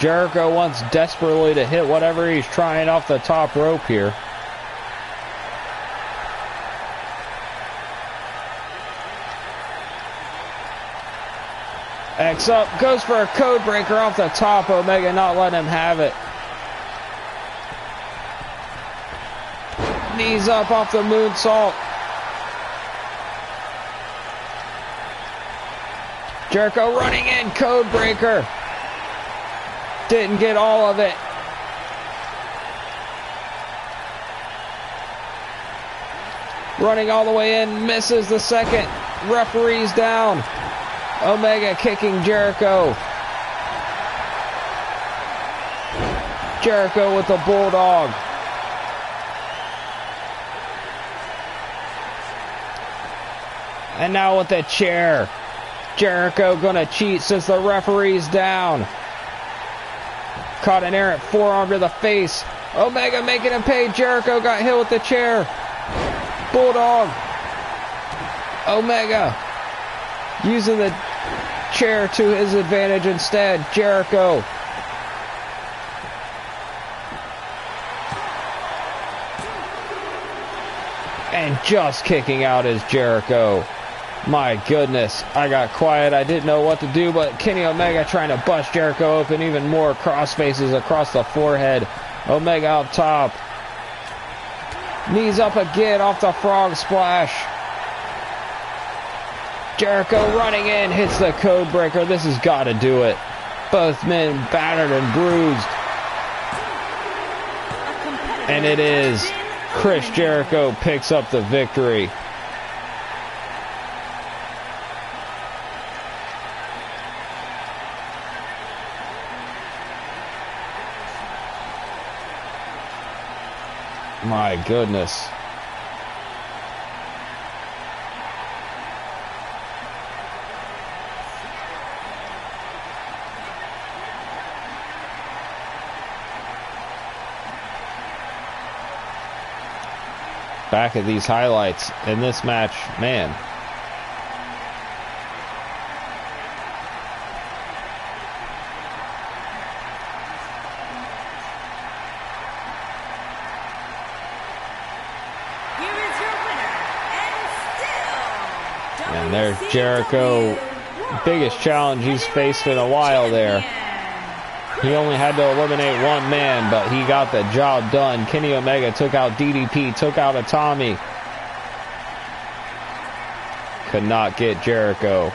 Jericho wants desperately to hit whatever he's trying off the top rope here. X up, goes for a code breaker off the top. Omega not letting him have it. Knees up off the moonsault. Jericho running in, code breaker. Didn't get all of it. Running all the way in, misses the second. Referee's down. Omega kicking Jericho. Jericho with the bulldog. And now with the chair. Jericho gonna cheat since the referee's down. Caught an errant forearm to the face. Omega making him pay. Jericho got hit with the chair. Bulldog. Omega using the chair to his advantage instead. Jericho. And just kicking out is Jericho. My goodness, I got quiet. I didn't know what to do, but Kenny Omega trying to bust Jericho open even more. Cross faces across the forehead. Omega up top. Knees up again off the frog splash. Jericho running in, hits the code breaker. This has got to do it. Both men battered and bruised. And it is. Chris Jericho picks up the victory. My goodness. Back at these highlights in this match, man. Here is your winner, and still And there's Jericho. Biggest challenge he's faced in a while there. He only had to eliminate one man, but he got the job done. Kenny Omega took out DDP, took out Itami. Could not get Jericho.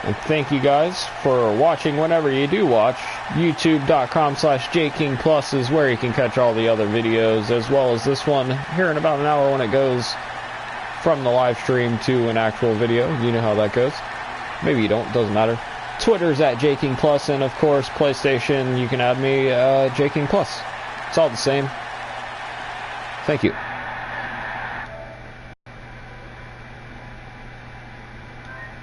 And thank you guys for watching whenever you do watch. YouTube.com/JKingPlus is where you can catch all the other videos, as well as this one here in about an hour when it goes from the live stream to an actual video. You know how that goes. Maybe you don't, doesn't matter. Twitter's at JKingPlus, and of course PlayStation, you can add me JKingPlus. It's all the same. Thank you.